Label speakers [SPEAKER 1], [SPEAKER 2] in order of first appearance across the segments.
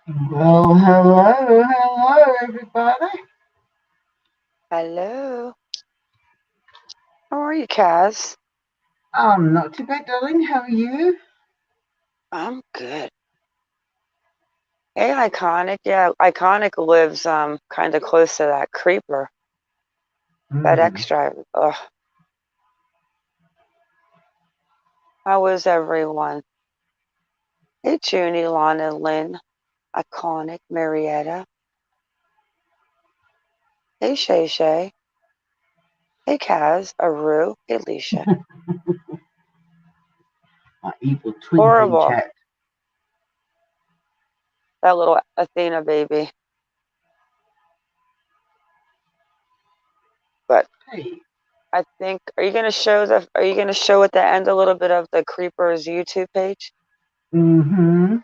[SPEAKER 1] Well, hello, everybody.
[SPEAKER 2] Hello. How are you, Kaz?
[SPEAKER 1] Not too bad, darling. How are you?
[SPEAKER 2] I'm good. Hey, Iconic. Yeah, Iconic lives kind of close to that creeper, that
[SPEAKER 1] Hmm.
[SPEAKER 2] X driver. Ugh. How is everyone? Hey, Junie, Lana, Lynn, Iconic, Marietta. Hey, Shay Shay. Hey, Kaz, Aru. Hey, Leisha.
[SPEAKER 1] My evil twins in
[SPEAKER 2] Horrible.
[SPEAKER 1] chat.
[SPEAKER 2] That little Athena baby. But
[SPEAKER 1] Hey.
[SPEAKER 2] I think, are you gonna show at the end a little bit of the creeper's YouTube page?
[SPEAKER 1] Mm-hmm.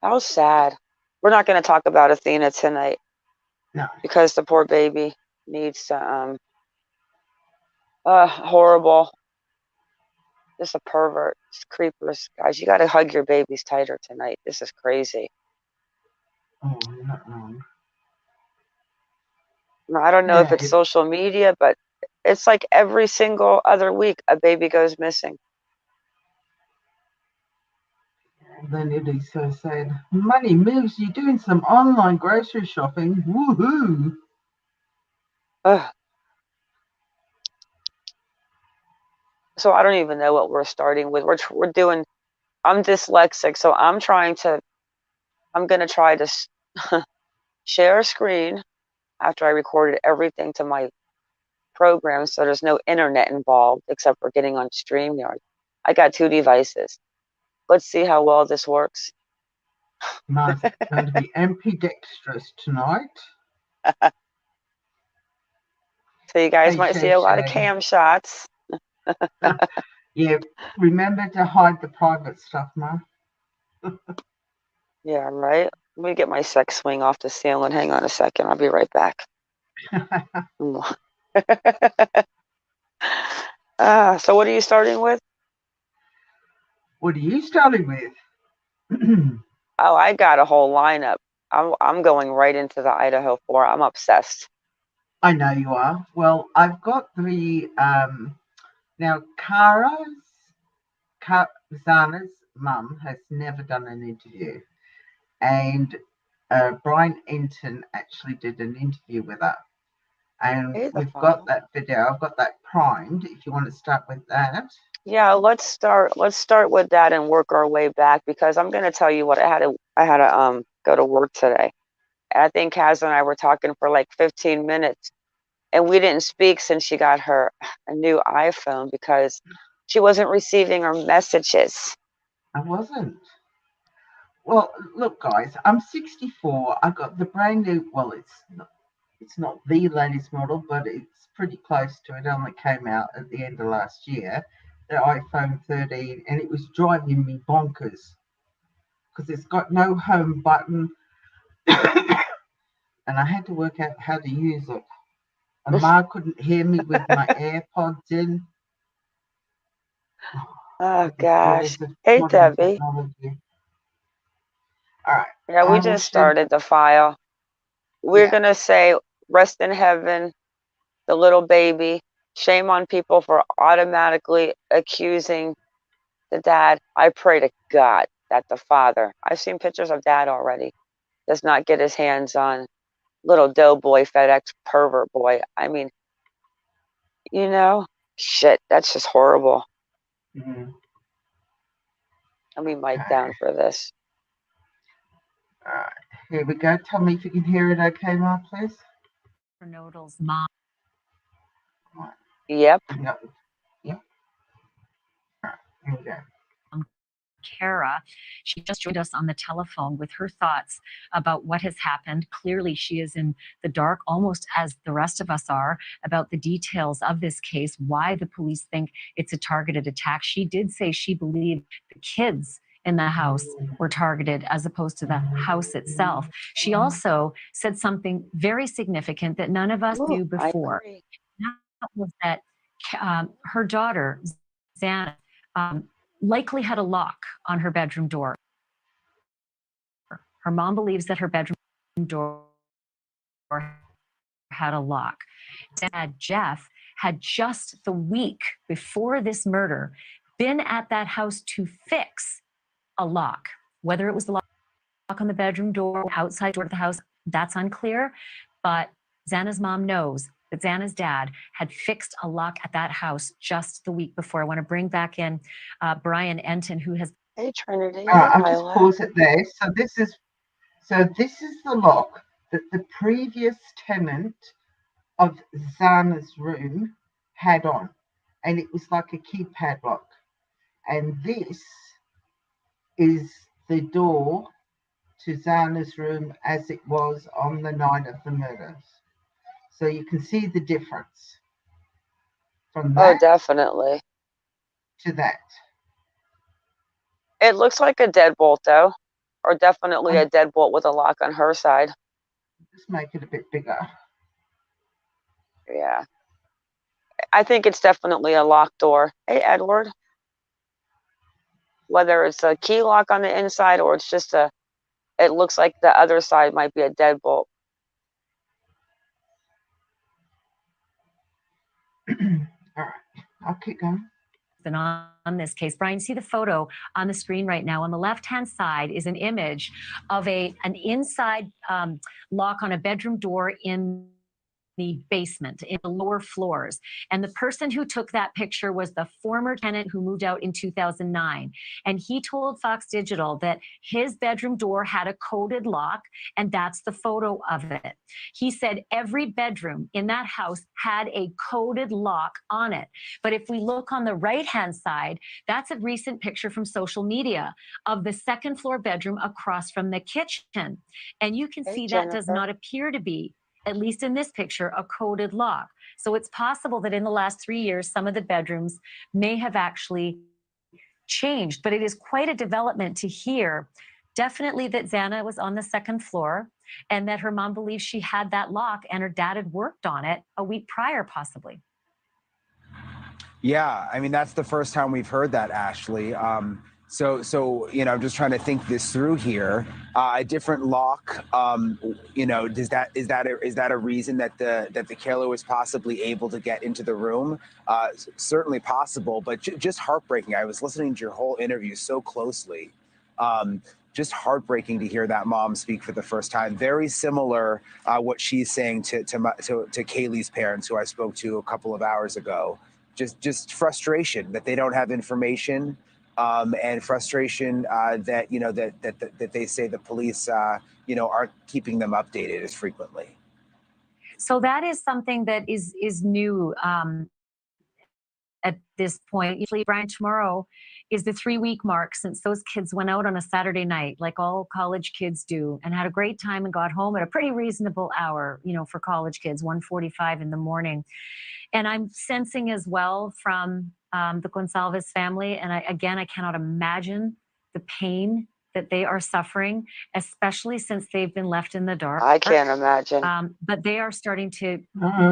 [SPEAKER 2] How sad. We're not going to talk about Athena tonight
[SPEAKER 1] No.
[SPEAKER 2] because the poor baby needs to, horrible. Just a pervert. Just creepers. Guys, you got to hug your babies tighter tonight. This is crazy.
[SPEAKER 1] Oh, you're not wrong.
[SPEAKER 2] I don't know if
[SPEAKER 1] Yeah,
[SPEAKER 2] it's social media, but it's like every single other week a baby goes missing.
[SPEAKER 1] then it is so sad. Money moves. You're doing some online grocery shopping. Woohoo!
[SPEAKER 2] Ugh. So I don't even know what we're starting with. We're doing. I'm dyslexic, so I'm going to try to share a screen after I recorded everything to my program, so there's no internet involved except for getting on StreamYard. I got two devices. Let's see how well this works.
[SPEAKER 1] Nice. Going to be ambidextrous tonight.
[SPEAKER 2] So you guys
[SPEAKER 1] Hey,
[SPEAKER 2] might see
[SPEAKER 1] Shay
[SPEAKER 2] a lot of
[SPEAKER 1] Shay.
[SPEAKER 2] cam shots.
[SPEAKER 1] Yeah, remember to hide the private stuff, Ma.
[SPEAKER 2] Yeah, right. Let me get my sex swing off the ceiling. Hang on a second. I'll be right back. So what are you starting with?
[SPEAKER 1] What are you starting with?
[SPEAKER 2] Oh, I got a whole lineup. I'm going right into the Idaho 4. I'm obsessed.
[SPEAKER 1] I know you are. Well, I've got the now Zana's mum has never done an interview, and Brian Enton actually did an interview with her, and
[SPEAKER 2] Hey, the
[SPEAKER 1] we've got
[SPEAKER 2] file.
[SPEAKER 1] that video. I've got that primed. If you want to start with that.
[SPEAKER 2] Yeah, let's start with that and work our way back because I'm gonna tell you what I had to go to work today. And I think Kaz and I were talking for like 15 minutes and we didn't speak since she got her a new iPhone because she wasn't receiving her messages.
[SPEAKER 1] I wasn't. Well, look, guys, I'm 64. I got the brand new. Well, it's not the latest model, but it's pretty close to it. It only came out at the end of last year, the iPhone 13, and it was driving me bonkers because it's got no home button, and I had to work out how to use it. And Ma couldn't hear me with my AirPods in.
[SPEAKER 2] Oh
[SPEAKER 1] The
[SPEAKER 2] gosh.
[SPEAKER 1] joys of
[SPEAKER 2] Hey
[SPEAKER 1] modern
[SPEAKER 2] Debbie.
[SPEAKER 1] technology. All right,
[SPEAKER 2] Yeah, we
[SPEAKER 1] I will
[SPEAKER 2] just
[SPEAKER 1] share.
[SPEAKER 2] started the file. We're
[SPEAKER 1] Yeah,
[SPEAKER 2] gonna say rest in heaven, the little baby. Shame on people for automatically accusing the dad. I pray to God that the father, I've seen pictures of dad already, does not get his hands on little doughboy FedEx pervert boy. I mean, you know, shit, that's just horrible.
[SPEAKER 1] mm,
[SPEAKER 2] Let me mic down
[SPEAKER 1] okay.
[SPEAKER 2] for this.
[SPEAKER 1] All right, here we go. Tell me if you can hear it okay, Ma, please.
[SPEAKER 3] Nodal's mom.
[SPEAKER 1] Right.
[SPEAKER 2] Yep.
[SPEAKER 1] No. Yep. All right, here we go.
[SPEAKER 3] Kara. She just joined us on the telephone with her thoughts about what has happened. Clearly, she is in the dark, almost as the rest of us are, about the details of this case, why the police think it's a targeted attack. She did say she believed the kids in the house were targeted as opposed to the house itself. She also said something very significant that none of us
[SPEAKER 2] Ooh,
[SPEAKER 3] knew
[SPEAKER 2] I
[SPEAKER 3] before.
[SPEAKER 2] agree.
[SPEAKER 3] That was that her daughter, Xana, likely had a lock on her bedroom door. Her mom believes that her bedroom door had a lock. Dad, Jeff, had just the week before this murder been at that house to fix a lock. Whether it was the lock on the bedroom door, outside door of the house, that's unclear. But Xana's mom knows that Xana's dad had fixed a lock at that house just the week before. I want to bring back in Brian Enton, who has.
[SPEAKER 2] Hey, Trinity. Hey,
[SPEAKER 1] I'll just
[SPEAKER 2] Lila.
[SPEAKER 1] pause it there. So this is the lock that the previous tenant of Xana's room had on, and it was like a keypad lock. And this is the door to Xana's room as it was on the night of the murders. So you can see the difference from that
[SPEAKER 2] definitely.
[SPEAKER 1] to that.
[SPEAKER 2] It looks like a deadbolt, though, or definitely a deadbolt with a lock on her side.
[SPEAKER 1] Just make it a bit bigger.
[SPEAKER 2] Yeah. I think it's definitely a locked door. Hey, Edward. Whether it's a key lock on the inside or it's just it looks like the other side might be a deadbolt.
[SPEAKER 1] All right, I'll keep going.
[SPEAKER 3] Been on this case. Brian, see the photo on the screen right now. On the left-hand side is an image of an inside lock on a bedroom door in the basement, in the lower floors. And the person who took that picture was the former tenant who moved out in 2009. And he told Fox Digital that his bedroom door had a coded lock, and that's the photo of it. He said every bedroom in that house had a coded lock on it. But if we look on the right-hand side, that's a recent picture from social media of the second floor bedroom across from the kitchen. And you can see that does not appear to be, at least in this picture, a coded lock. So it's possible that in the last 3 years, some of the bedrooms may have actually changed, but it is quite a development to hear. Definitely that Xana was on the second floor and that her mom believes she had that lock and her dad had worked on it a week prior, possibly.
[SPEAKER 4] Yeah, I mean, that's the first time we've heard that, Ashley. So you know, I'm just trying to think this through here. A different lock, you know, is that a reason that the killer was possibly able to get into the room? Certainly possible, but just heartbreaking. I was listening to your whole interview so closely. Just heartbreaking to hear that mom speak for the first time. Very similar what she's saying to Kaylee's parents, who I spoke to a couple of hours ago. Just frustration that they don't have information. And frustration that, you know, that they say the police, you know, aren't keeping them updated as frequently.
[SPEAKER 3] So that is something that is new at this point. Usually, Brian, tomorrow is the 3-week mark since those kids went out on a Saturday night, like all college kids do, and had a great time and got home at a pretty reasonable hour, you know, for college kids, 1:45 in the morning. And I'm sensing as well from the Gonsalves family, and I cannot imagine the pain that they are suffering, especially since they've been left in the dark.
[SPEAKER 2] I can't imagine.
[SPEAKER 3] But they are starting to,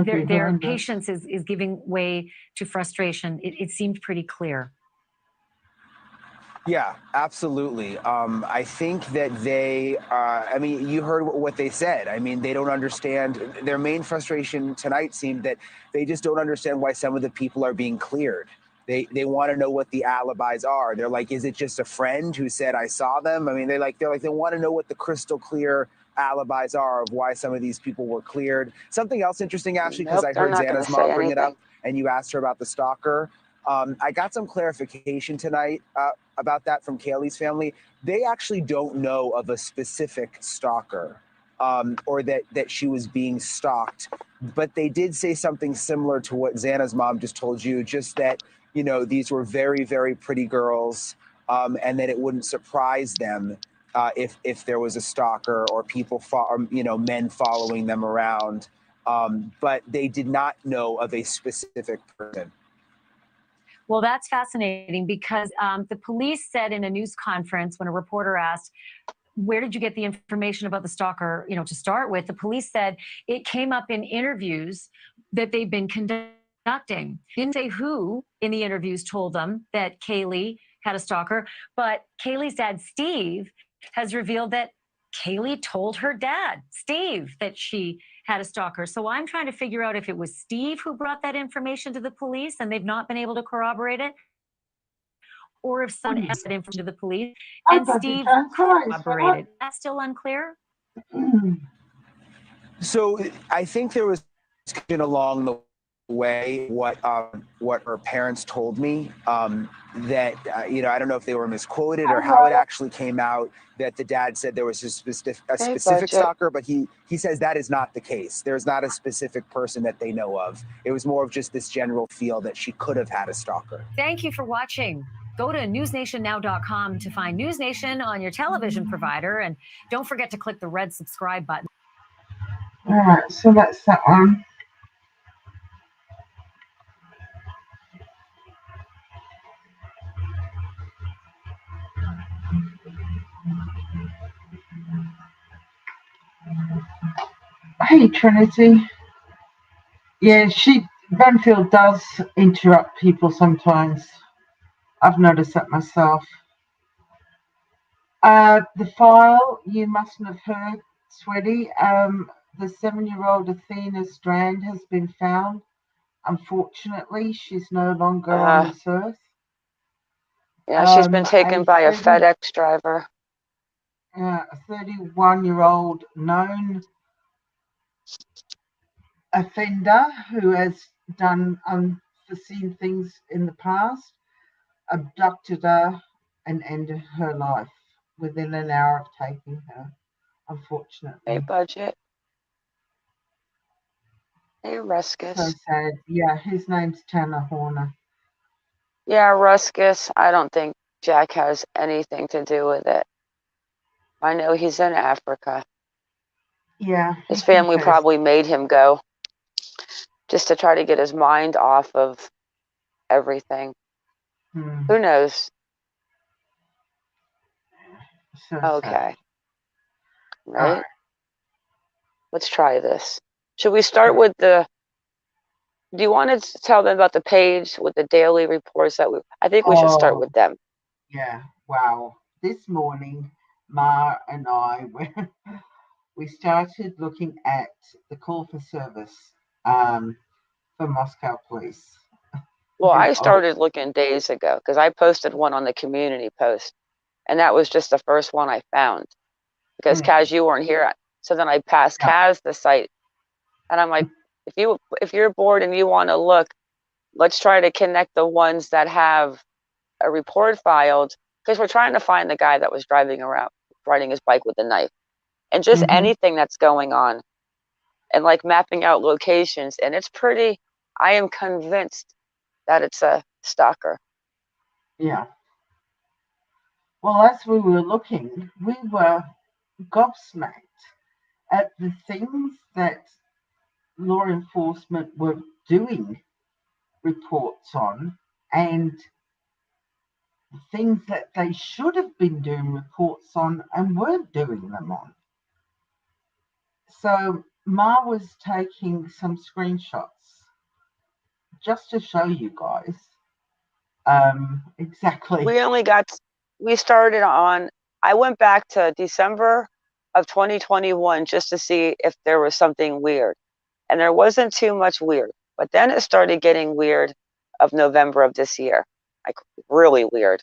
[SPEAKER 3] their patience is giving way to frustration. It seemed pretty clear.
[SPEAKER 4] Yeah, absolutely. I think that they, I mean, you heard what they said. I mean, they don't understand. Their main frustration tonight seemed that they just don't understand why some of the people are being cleared. They want to know what the alibis are. They're like, is it just a friend who said I saw them? I mean, they want to know what the crystal clear alibis are of why some of these people were cleared. Something else interesting, Ashley, because I heard Xana's mom bring it up, and you asked her about the stalker. I got some clarification tonight about that from Kaylee's family. They actually don't know of a specific stalker or that she was being stalked, but they did say something similar to what Xana's mom just told you, just that, you know, these were very, very pretty girls and that it wouldn't surprise them if there was a stalker or people, men following them around. But they did not know of a specific person.
[SPEAKER 3] Well, that's fascinating because the police said in a news conference when a reporter asked, where did you get the information about the stalker, you know, to start with? The police said it came up in interviews that they've been conducting. Didn't say who in the interviews told them that Kaylee had a stalker, but Kaylee's dad, Steve, has revealed that Kaylee told her dad, Steve, that she had a stalker. So I'm trying to figure out if it was Steve who brought that information to the police and they've not been able to corroborate it, or if someone else had information to the police and Steve corroborated. That's still unclear?
[SPEAKER 4] So I think there was along the way what her parents told me, that I don't know if they were misquoted or how it actually came out, that the dad said there was a specific stalker, but he says that is not the case. There's not a specific person that they know of. It was more of just this general feel that she could have had a stalker.
[SPEAKER 3] Thank you for watching. Go to newsnationnow.com to find News Nation on your television provider, and don't forget to click the red subscribe button.
[SPEAKER 1] All right, so that's that one. Hey, Trinity. Yeah, Banfield does interrupt people sometimes. I've noticed that myself. The file, you mustn't have heard, sweetie. The 7-year-old Athena Strand has been found. Unfortunately, she's no longer on this earth.
[SPEAKER 2] Yeah, she's been taken by a FedEx driver.
[SPEAKER 1] A 31-year-old known offender who has done unforeseen things in the past abducted her and ended her life within an hour of taking her, unfortunately.
[SPEAKER 2] Hey, Budget. Hey, Ruskus.
[SPEAKER 1] So sad. Yeah, his name's Tanner Horner.
[SPEAKER 2] Yeah, Ruskus. I don't think Jack has anything to do with it. I know he's in Africa.
[SPEAKER 1] Yeah.
[SPEAKER 2] His family probably made him go just to try to get his mind off of everything. Who knows?
[SPEAKER 1] So
[SPEAKER 2] okay.
[SPEAKER 1] sad.
[SPEAKER 2] Right? Let's try this. Should we start with do you want to tell them about the page with the daily reports I think we should start with them.
[SPEAKER 1] Yeah. Wow. This morning, Ma and I we started looking at the call for service for Moscow police.
[SPEAKER 2] Well, I started looking days ago because I posted one on the community post, and that was just the first one I found because Kaz, you weren't here. So then I passed Kaz the site, and I'm like, if you're bored and you want to look, let's try to connect the ones that have a report filed, because we're trying to find the guy that was driving around riding his bike with a knife, and just anything that's going on, and like mapping out locations. And it's pretty. I am convinced that it's a stalker.
[SPEAKER 1] Yeah. Well, as we were looking, we were gobsmacked at the things that law enforcement were doing reports on and things that they should have been doing reports on and weren't doing them on. So Ma was taking some screenshots just to show you guys exactly.
[SPEAKER 2] We started on, I went back to December of 2021 just to see if there was something weird. And there wasn't too much weird. But then it started getting weird of November of this year. Like really weird.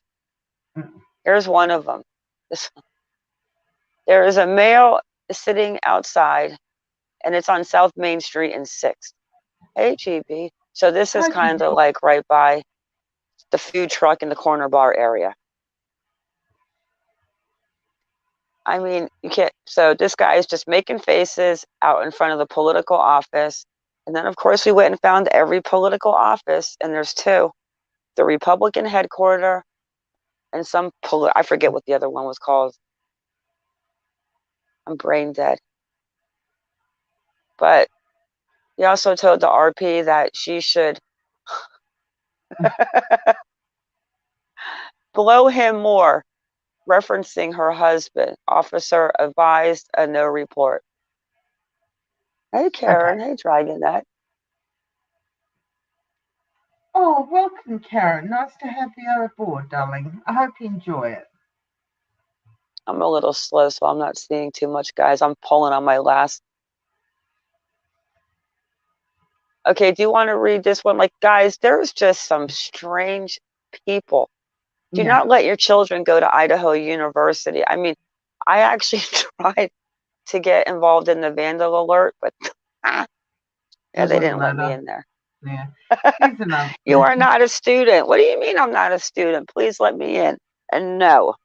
[SPEAKER 2] Here's one of them. There is a male sitting outside, and it's on South Main Street in 6th. Hey, GB. So this is kind of like right by the food truck in the corner bar area. I mean, you can't. So this guy is just making faces out in front of the political office. And then, of course, we went and found every political office, and there's 2. The Republican headquarters and some, I forget what the other one was called. I'm brain dead. But he also told the RP that she should blow him more, referencing her husband. Officer advised a no report. Hey, Karen. Hey, Dragonette.
[SPEAKER 1] Oh, welcome, Karen. Nice to have you aboard, darling. I hope you enjoy it.
[SPEAKER 2] I'm a little slow, so I'm not seeing too much, guys. I'm pulling on my last. Okay, do you want to read this one? Like, guys, there's just some strange people. Do not let your children go to Idaho University. I mean, I actually tried to get involved in the vandal alert, but yeah, they didn't let me in there.
[SPEAKER 1] Yeah. Here's another.
[SPEAKER 2] You are not a student. What do you mean I'm not a student? Please let me in. And no.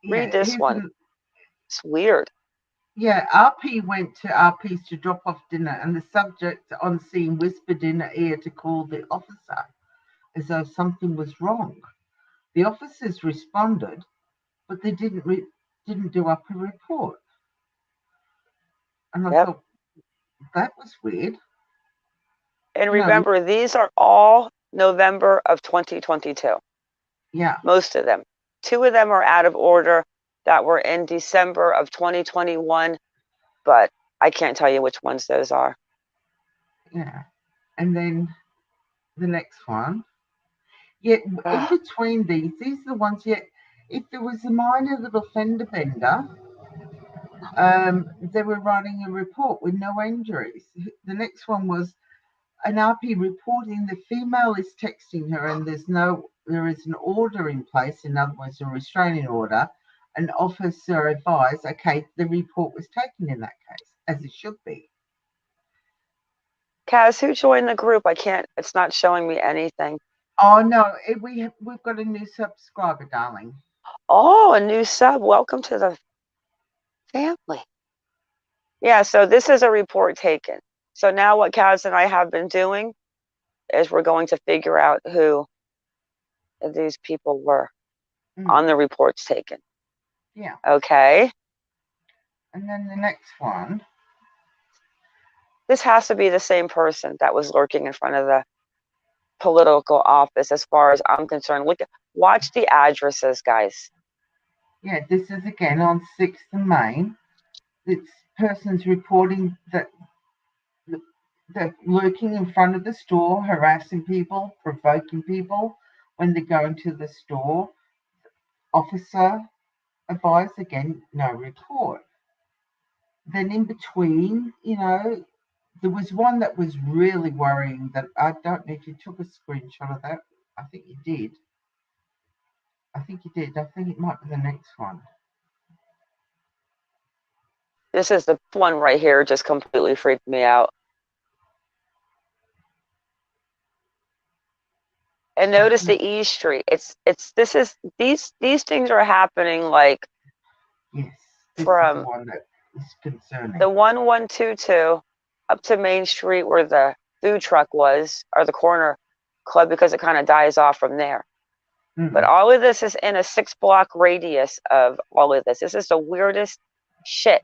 [SPEAKER 2] Read this one. It's weird.
[SPEAKER 1] Yeah, RP went to RP's to drop off dinner, and the subject on scene whispered in her ear to call the officer, as though something was wrong. The officers responded, but they didn't do up a report. And I thought, that was weird.
[SPEAKER 2] And remember, these are all November of 2022.
[SPEAKER 1] Yeah.
[SPEAKER 2] Most of them. 2 of them are out of order that were in December of 2021, but I can't tell you which ones those are.
[SPEAKER 1] Yeah. And then the next one. Yet in between these are the ones, if there was a minor little fender bender, they were writing a report with no injuries. The next one was an RP reporting the female is texting her and there is an order in place, in other words, a restraining order. An officer advised, okay, the report was taken in that case, as it should be.
[SPEAKER 2] Kaz, who joined the group? I can't, it's not showing me anything.
[SPEAKER 1] Oh, no, we've got a new subscriber, darling.
[SPEAKER 2] Oh, a new sub. Welcome to the family. Yeah, so this is a report taken. So now what Kaz and I have been doing is we're going to figure out who these people were on the reports taken.
[SPEAKER 1] Yeah.
[SPEAKER 2] Okay.
[SPEAKER 1] And then the next one.
[SPEAKER 2] This has to be the same person that was lurking in front of the political office, as far as I'm concerned. Watch the addresses, guys.
[SPEAKER 1] Yeah, this is again on 6th and Main. This person's reporting that they're lurking in front of the store, harassing people, provoking people when they go into the store. Officer advised, again, no report. Then in between, there was one that was really worrying that I don't know if you took a screenshot of that. I think you did. I think it might be the next one.
[SPEAKER 2] This is the one right here, just completely freaked me out. And notice the E Street. These things are happening like from
[SPEAKER 1] the one that is concerning.
[SPEAKER 2] The 1122 up to Main Street where the food truck was, or the corner club, because it kind of dies off from there. But all of this is in a 6-block radius of all of this. This is the weirdest shit.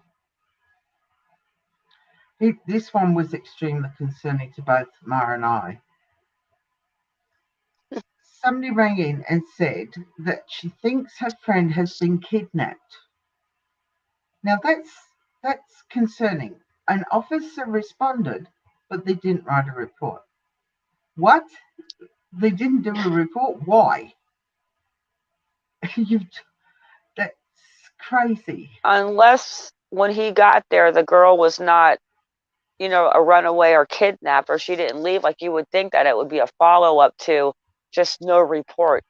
[SPEAKER 1] This one was extremely concerning to both Mar and I. Somebody rang in and said that she thinks her friend has been kidnapped. Now that's concerning. An officer responded, but they didn't write a report. What? They didn't do a report? Why? That's crazy.
[SPEAKER 2] Unless when he got there, the girl was not, a runaway or kidnapped, or she didn't leave. Like, you would think that it would be a follow-up to just no report.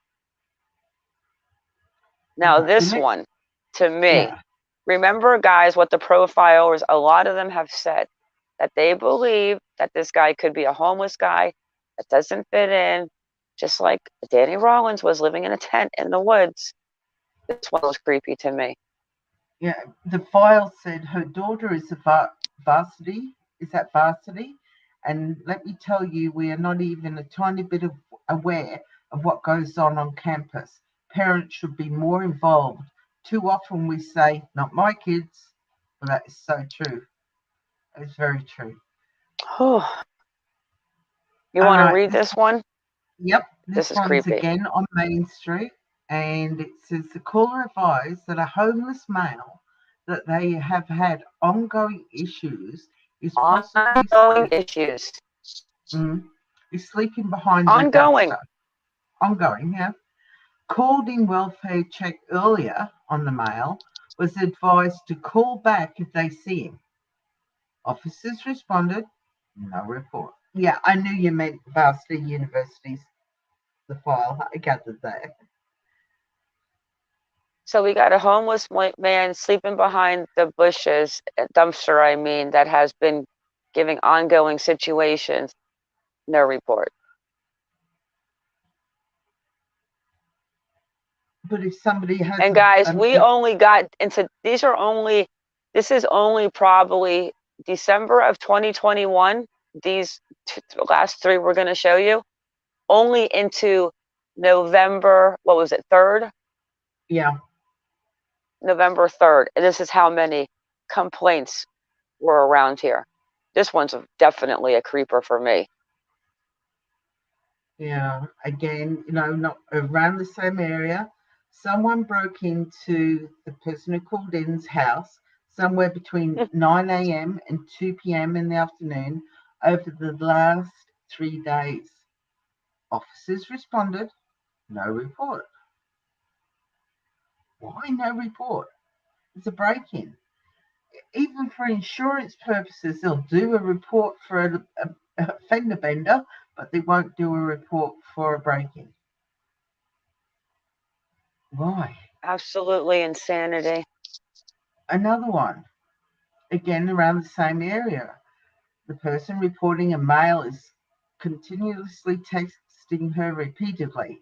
[SPEAKER 2] Now, this one, to me, remember, guys, what the profilers, a lot of them have said, that they believe that this guy could be a homeless guy that doesn't fit in, just like Danny Rollins was living in a tent in the woods. This one was creepy to me.
[SPEAKER 1] Yeah, the file said her daughter is a varsity. Is that varsity? And let me tell you, we are not even a tiny bit aware of what goes on campus. Parents should be more involved. Too often we say, not my kids, but that is so true. It's very true.
[SPEAKER 2] You want to read this one?
[SPEAKER 1] Yep.
[SPEAKER 2] This is
[SPEAKER 1] one's
[SPEAKER 2] creepy.
[SPEAKER 1] Again on Main Street, and it says the caller advised that a homeless male that they have had ongoing issues is
[SPEAKER 2] possibly
[SPEAKER 1] is sleeping behind
[SPEAKER 2] ongoing.
[SPEAKER 1] the dumpster. Ongoing, yeah. called in welfare check earlier on the mail was advised to call back if they see him. Officers responded, no report. Yeah, I knew you meant Varsity University's the file. I gathered that.
[SPEAKER 2] So we got a homeless man sleeping behind the bushes, a dumpster, I mean, that has been giving ongoing situations. No report.
[SPEAKER 1] But if somebody has
[SPEAKER 2] And guys, we only got into, this is only probably December of 2021. These last three we're going to show you. Only into November, what was it, 3rd?
[SPEAKER 1] Yeah.
[SPEAKER 2] November 3rd. And this is how many complaints were around here. This one's definitely a creeper for me.
[SPEAKER 1] Yeah, again, not around the same area. Someone broke into the person who called in's house somewhere between 9 a.m. and 2 p.m. in the afternoon over the last 3 days. Officers responded, no report. Why no report? It's a break-in. Even for insurance purposes, they'll do a report for a fender bender, but they won't do a report for a break-in. Why?
[SPEAKER 2] Absolutely insanity.
[SPEAKER 1] Another one, again around the same area. The person reporting a male is continuously texting her repeatedly.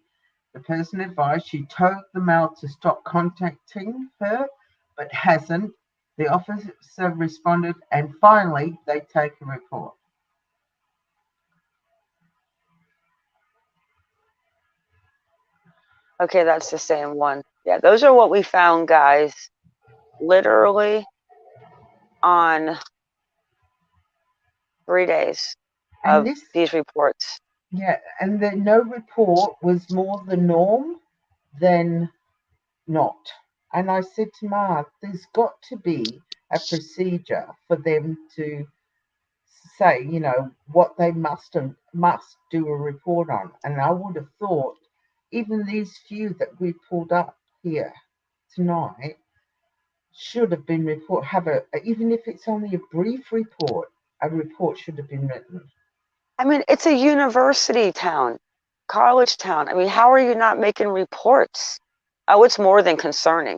[SPEAKER 1] The person advised she told the male to stop contacting her, but hasn't. The officer responded, and finally they take a report.
[SPEAKER 2] Okay, that's the same one. Yeah, those are what we found, guys. Literally on 3 days of these reports.
[SPEAKER 1] Yeah, and the no report was more the norm than not. And I said to Mark, there's got to be a procedure for them to say, what they must do a report on. And I would have thought even these few that we pulled up here tonight should have been even if it's only a brief report, a report should have been written.
[SPEAKER 2] I mean, it's a university town, college town. I mean, how are you not making reports? Oh, it's more than concerning.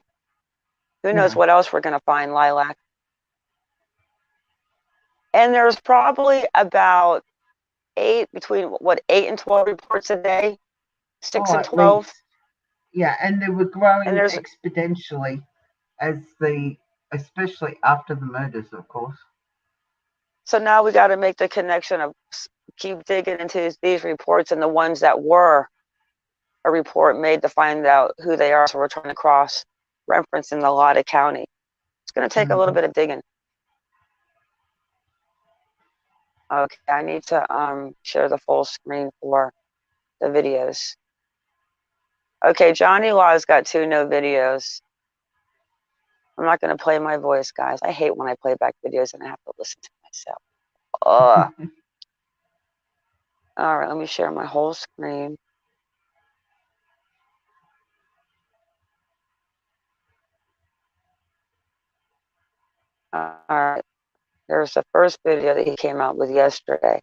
[SPEAKER 2] Who knows what else we're going to find, Lilac? And there's probably about between 8 and 12 reports a day, 6 and 12.
[SPEAKER 1] Yeah, and they were growing exponentially especially after the murders, of course.
[SPEAKER 2] So now we got to make the connection of keep digging into these reports and the ones that were a report made to find out who they are. So we're trying to cross reference in Lada County. It's going to take a little bit of digging. Okay, I need to share the full screen for the videos. Okay, Johnny Law's got 2 no videos. I'm not going to play my voice, guys. I hate when I play back videos and I have to listen to myself. Ugh. All right, let me share my whole screen. All right, there's the first video that he came out with yesterday.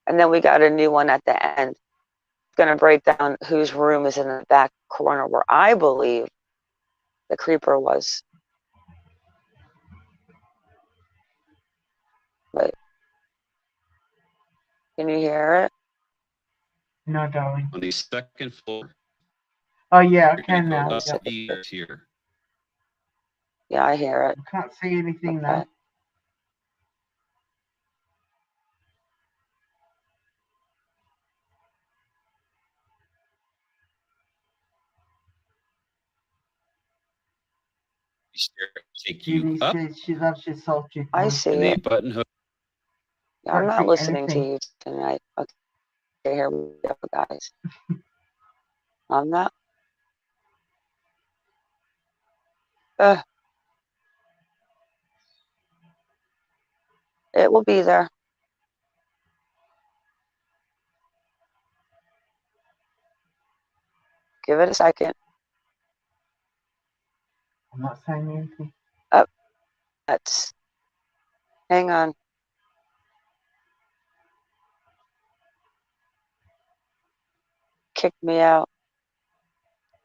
[SPEAKER 2] And then we got a new one at the end. It's going to break down whose room is in the back corner where I believe the creeper was. Wait. Can you hear it?
[SPEAKER 1] No, darling.
[SPEAKER 5] On the 2nd floor.
[SPEAKER 1] Oh, yeah, I can now.
[SPEAKER 5] Upstairs here.
[SPEAKER 2] Yeah, I hear it.
[SPEAKER 1] I can't see anything though.
[SPEAKER 5] Take you up.
[SPEAKER 1] She loves your salty.
[SPEAKER 2] I see it.
[SPEAKER 5] Button hook.
[SPEAKER 2] Yeah, I'm not listening to you tonight. Okay, here we go, guys. I'm not. It will be there. Give it a second.
[SPEAKER 1] I'm not saying anything.
[SPEAKER 2] Hang on. Kicked me out.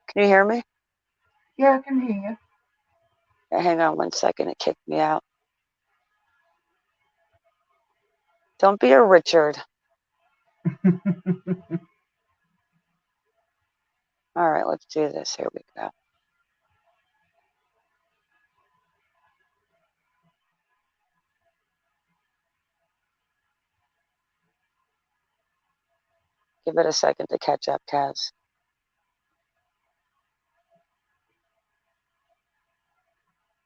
[SPEAKER 2] Can you hear me?
[SPEAKER 1] Yeah, I can hear
[SPEAKER 2] Yeah, hang on 1 second. It kicked me out. Don't be a Richard.
[SPEAKER 1] you.
[SPEAKER 2] All right, let's do this. Here we go. Give it a second to catch up, Kaz.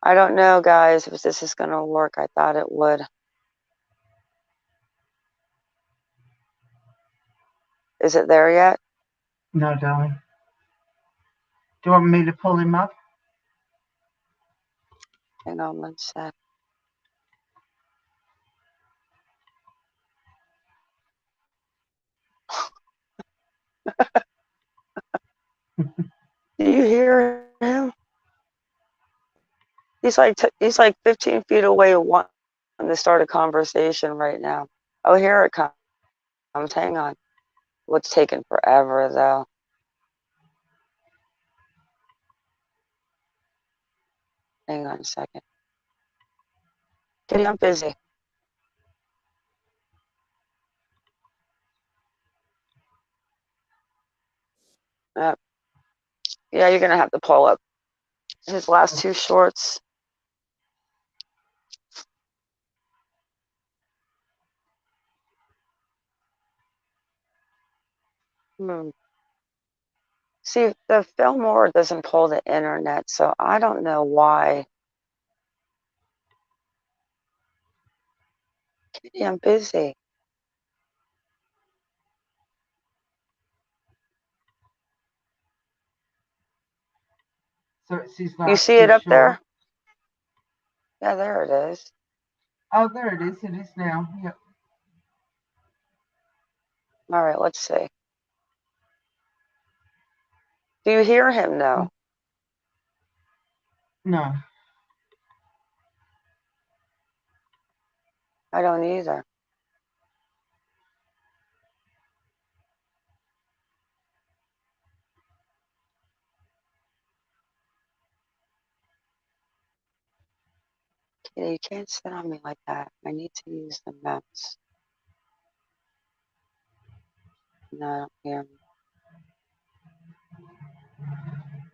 [SPEAKER 2] I don't know, guys, if this is going to work. I thought it would. Is it there yet?
[SPEAKER 1] No, darling. Do you want me to pull him up?
[SPEAKER 2] Hang on 1 sec. Do you hear him? He's like 15 feet away, wanting to start a conversation right now. Oh, here it comes. Hang on. Well, it's taking forever, though. Hang on a second. Kitty, I'm busy. Yeah, you're going to have to pull up his last two shorts. See, the Fillmore doesn't pull the internet, so I don't know why. Kitty, I'm busy.
[SPEAKER 1] So it's his
[SPEAKER 2] You
[SPEAKER 1] last
[SPEAKER 2] see it
[SPEAKER 1] two
[SPEAKER 2] up there?
[SPEAKER 1] short.
[SPEAKER 2] Yeah, there it is.
[SPEAKER 1] Oh, there it is. It is now. Yep.
[SPEAKER 2] All right, let's see. Do you hear him now?
[SPEAKER 1] No.
[SPEAKER 2] I don't either. Kitty, you can't sit on me like that. I need to use the mouse. No, I don't hear him.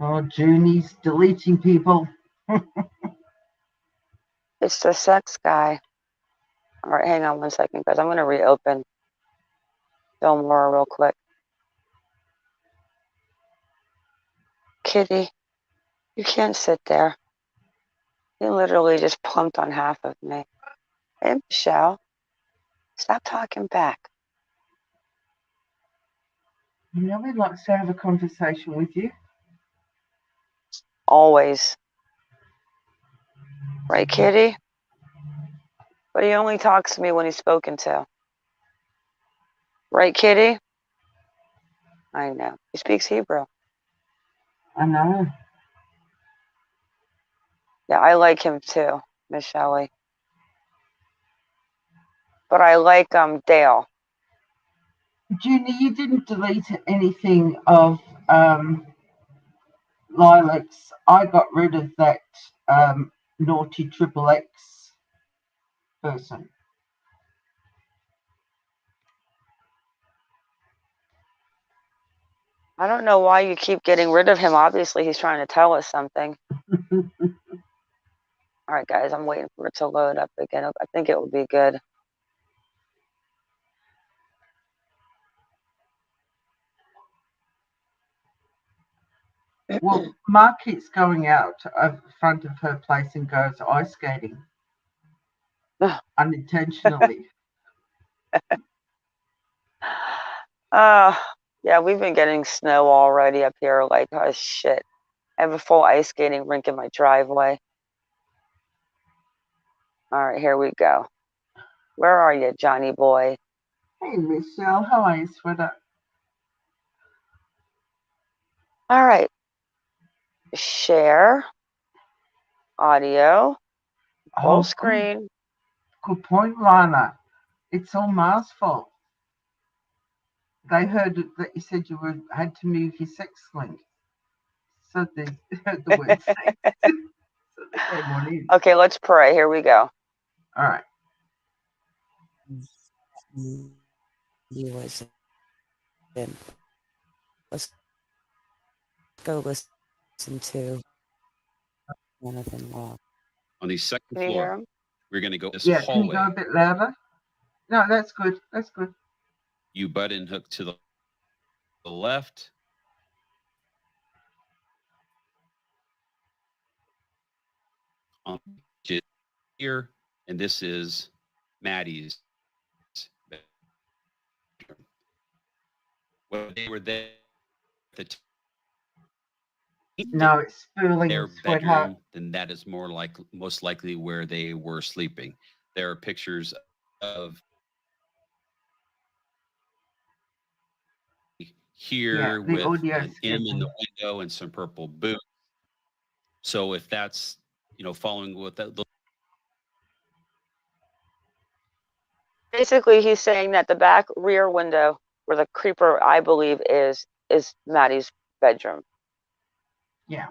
[SPEAKER 1] Oh, Junie's deleting people.
[SPEAKER 2] It's the sex guy. All right, hang on 1 second, guys. I'm going to reopen Fillmore real quick. Kitty, you can't sit there. You literally just plumped on half of me. Hey, Michelle, stop talking back.
[SPEAKER 1] You know, we'd like to have a conversation with you.
[SPEAKER 2] Always. Right, Kitty? But he only talks to me when he's spoken to. Right, Kitty? I know. He speaks Hebrew.
[SPEAKER 1] I know.
[SPEAKER 2] Yeah, I like him too, Miss Shelley. But I like Dale.
[SPEAKER 1] Junie, you didn't delete anything of Lilacs. I got rid of that naughty triple X person.
[SPEAKER 2] I don't know why you keep getting rid of him. Obviously, he's trying to tell us something. All right, guys, I'm waiting for it to load up again. I think it will be good.
[SPEAKER 1] Well, Mark keeps going out of front of her place and goes ice skating unintentionally.
[SPEAKER 2] Yeah, we've been getting snow already up here. Like, oh shit. I have a full ice skating rink in my driveway. All right, here we go. Where are you, Johnny boy?
[SPEAKER 1] Hey, Michelle, how are you, sweater?
[SPEAKER 2] All right. Share. audio, full
[SPEAKER 1] Oh,
[SPEAKER 2] screen.
[SPEAKER 1] good point, Lana. It's all Mars' fault. They heard that you said you had to move your sex link. So they heard the word sex. So they came on in.
[SPEAKER 2] Okay, let's pray. Here we go.
[SPEAKER 1] All right.
[SPEAKER 6] Let's go listen to Jonathan Law.
[SPEAKER 5] On the second
[SPEAKER 2] Can you hear
[SPEAKER 5] floor,
[SPEAKER 2] him?
[SPEAKER 5] we're going to go this
[SPEAKER 1] Yeah, can you
[SPEAKER 5] hallway.
[SPEAKER 1] go a bit louder? No, that's good. That's good.
[SPEAKER 5] You butt in hook to the left. On here, and this is Maddie's bedroom. When they were there,
[SPEAKER 1] No, it's spooling,
[SPEAKER 5] their
[SPEAKER 1] sweetheart.
[SPEAKER 5] bedroom, then that is most likely where they were sleeping. There are pictures of here with an M in the window and some purple boots. So if that's, following with that.
[SPEAKER 2] Basically, he's saying that the back rear window where the creeper, I believe, is Maddie's bedroom.
[SPEAKER 1] Yeah.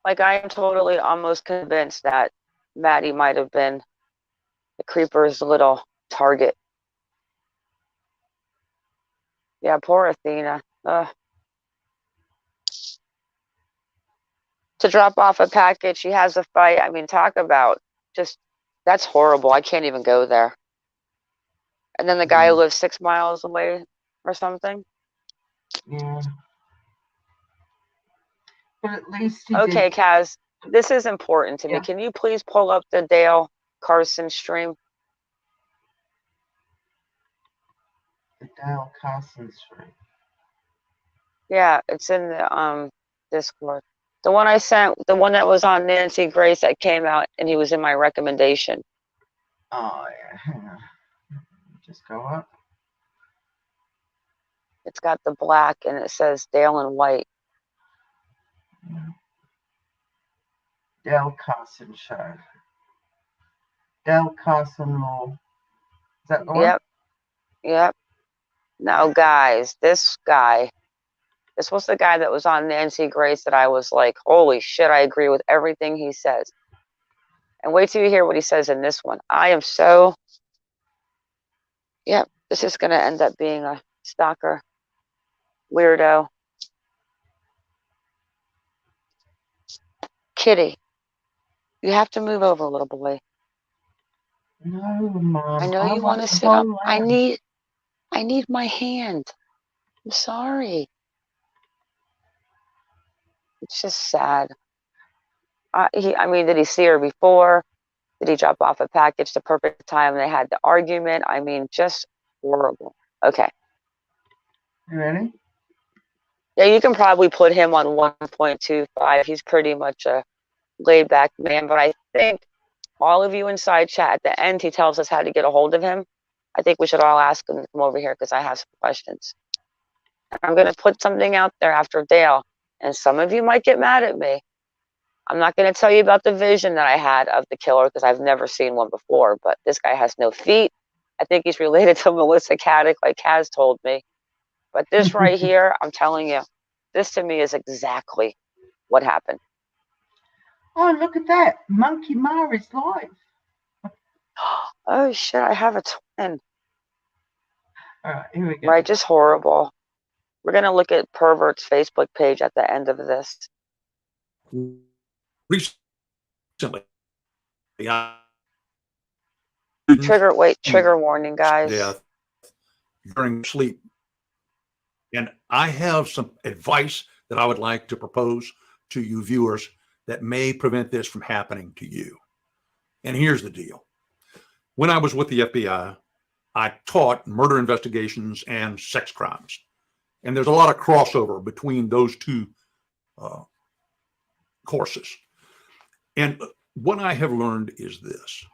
[SPEAKER 2] Like, I am totally almost convinced that Maddie might have been the creeper's little target. Yeah, poor Athena. Ugh. To drop off a package, she has a fight. I mean, talk about just, that's horrible. I can't even go there. And then the guy who lives 6 miles away or something.
[SPEAKER 1] Yeah. But at least he
[SPEAKER 2] Okay,
[SPEAKER 1] did.
[SPEAKER 2] Kaz, this is important to me. Can you please pull up the Dale Carson stream?
[SPEAKER 1] The Dale Carson stream.
[SPEAKER 2] Yeah, it's in the Discord. The one I sent, the one that was on Nancy Grace that came out, and he was in my recommendation.
[SPEAKER 1] Oh, yeah. Hang on. Just go up.
[SPEAKER 2] It's got the black, and it says Dale in white.
[SPEAKER 1] Dale Carson show. Dale Carson Law. Is that the one?
[SPEAKER 2] Yep. No, guys, this guy. This was the guy that was on Nancy Grace that I was like, holy shit, I agree with everything he says. And wait till you hear what he says in this one. I am so, this is going to end up being a stalker weirdo. Kitty, you have to move over a little, boy.
[SPEAKER 1] No, Mom.
[SPEAKER 2] I know you want to sit up. I need my hand. I'm sorry. It's just sad. I mean, did he see her before? Did he drop off a package the perfect time they had the argument? I mean, just horrible. Okay.
[SPEAKER 1] You ready?
[SPEAKER 2] Yeah, you can probably put him on 1.25. He's pretty much a laid back man, but I think all of you inside chat, at the end, he tells us how to get a hold of him. I think we should all ask him to come over here because I have some questions. I'm going to put something out there after Dale, and some of you might get mad at me. I'm not going to tell you about the vision that I had of the killer because I've never seen one before, but this guy has no feet. I think he's related to Melissa Caddick, like Kaz told me. But this right here, I'm telling you, this to me is exactly what happened.
[SPEAKER 1] Oh, look at that. MonkieMar is live.
[SPEAKER 2] Oh, shit, I have a twin.
[SPEAKER 1] All right, here we go.
[SPEAKER 2] Right, just horrible. We're going to look at Pervert's Facebook page at the end of this.
[SPEAKER 7] Recently,
[SPEAKER 2] Trigger warning, guys.
[SPEAKER 7] Death during sleep. And I have some advice that I would like to propose to you viewers that may prevent this from happening to you. And here's the deal. When I was with the FBI, I taught murder investigations and sex crimes. And there's a lot of crossover between those two courses. And what I have learned is this,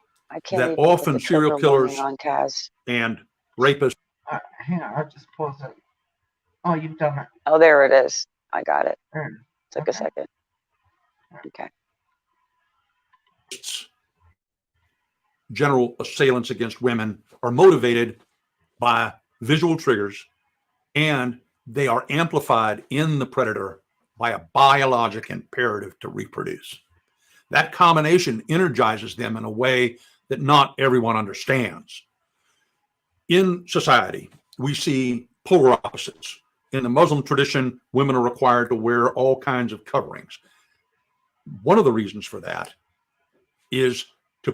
[SPEAKER 7] that often serial killers and rapists.
[SPEAKER 1] Hang on, I'll just pause it. Oh, you've done it.
[SPEAKER 2] Oh, there it is. I got it. Took a
[SPEAKER 1] Okay.
[SPEAKER 2] second. Okay.
[SPEAKER 7] General assailants against women are motivated by visual triggers, and they are amplified in the predator by a biologic imperative to reproduce. That combination energizes them in a way that not everyone understands. In society, we see polar opposites. In the Muslim tradition, women are required to wear all kinds of coverings. One of the reasons for that is to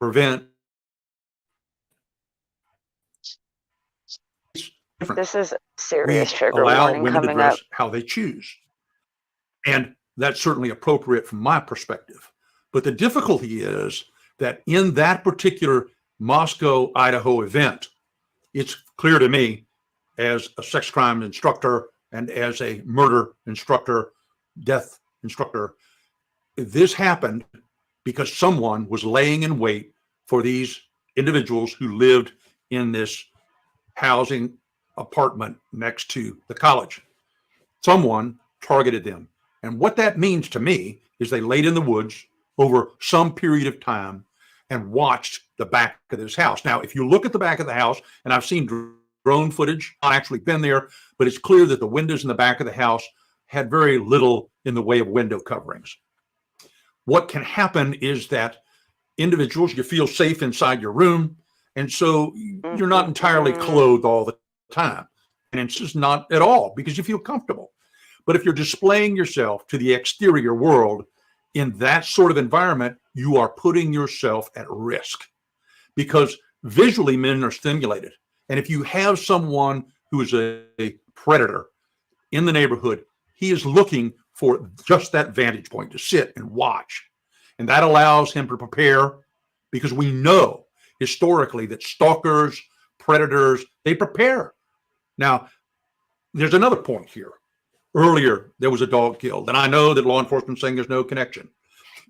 [SPEAKER 7] prevent.
[SPEAKER 2] This is
[SPEAKER 7] We
[SPEAKER 2] serious trigger
[SPEAKER 7] allow
[SPEAKER 2] warning
[SPEAKER 7] women to
[SPEAKER 2] coming up.
[SPEAKER 7] dress how they choose. And that's certainly appropriate from my perspective. But the difficulty is that in that particular Moscow, Idaho event, it's clear to me as a sex crime instructor and as a murder instructor, death instructor, this happened because someone was laying in wait for these individuals who lived in this housing apartment next to the college. Someone targeted them. And what that means to me is they laid in the woods over some period of time and watched the back of this house. Now, if you look at the back of the house, and I've seen drone footage, not actually been there, but it's clear that the windows in the back of the house had very little in the way of window coverings. What can happen is that individuals, you feel safe inside your room, and so you're not entirely clothed all the time. And it's just not at all because you feel comfortable. But if you're displaying yourself to the exterior world in that sort of environment, you are putting yourself at risk because visually men are stimulated. And if you have someone who is a predator in the neighborhood, he is looking for just that vantage point to sit and watch. And that allows him to prepare because we know historically that stalkers, predators, they prepare. Now, there's another point here. Earlier, there was a dog killed, and I know that law enforcement is saying there's no connection.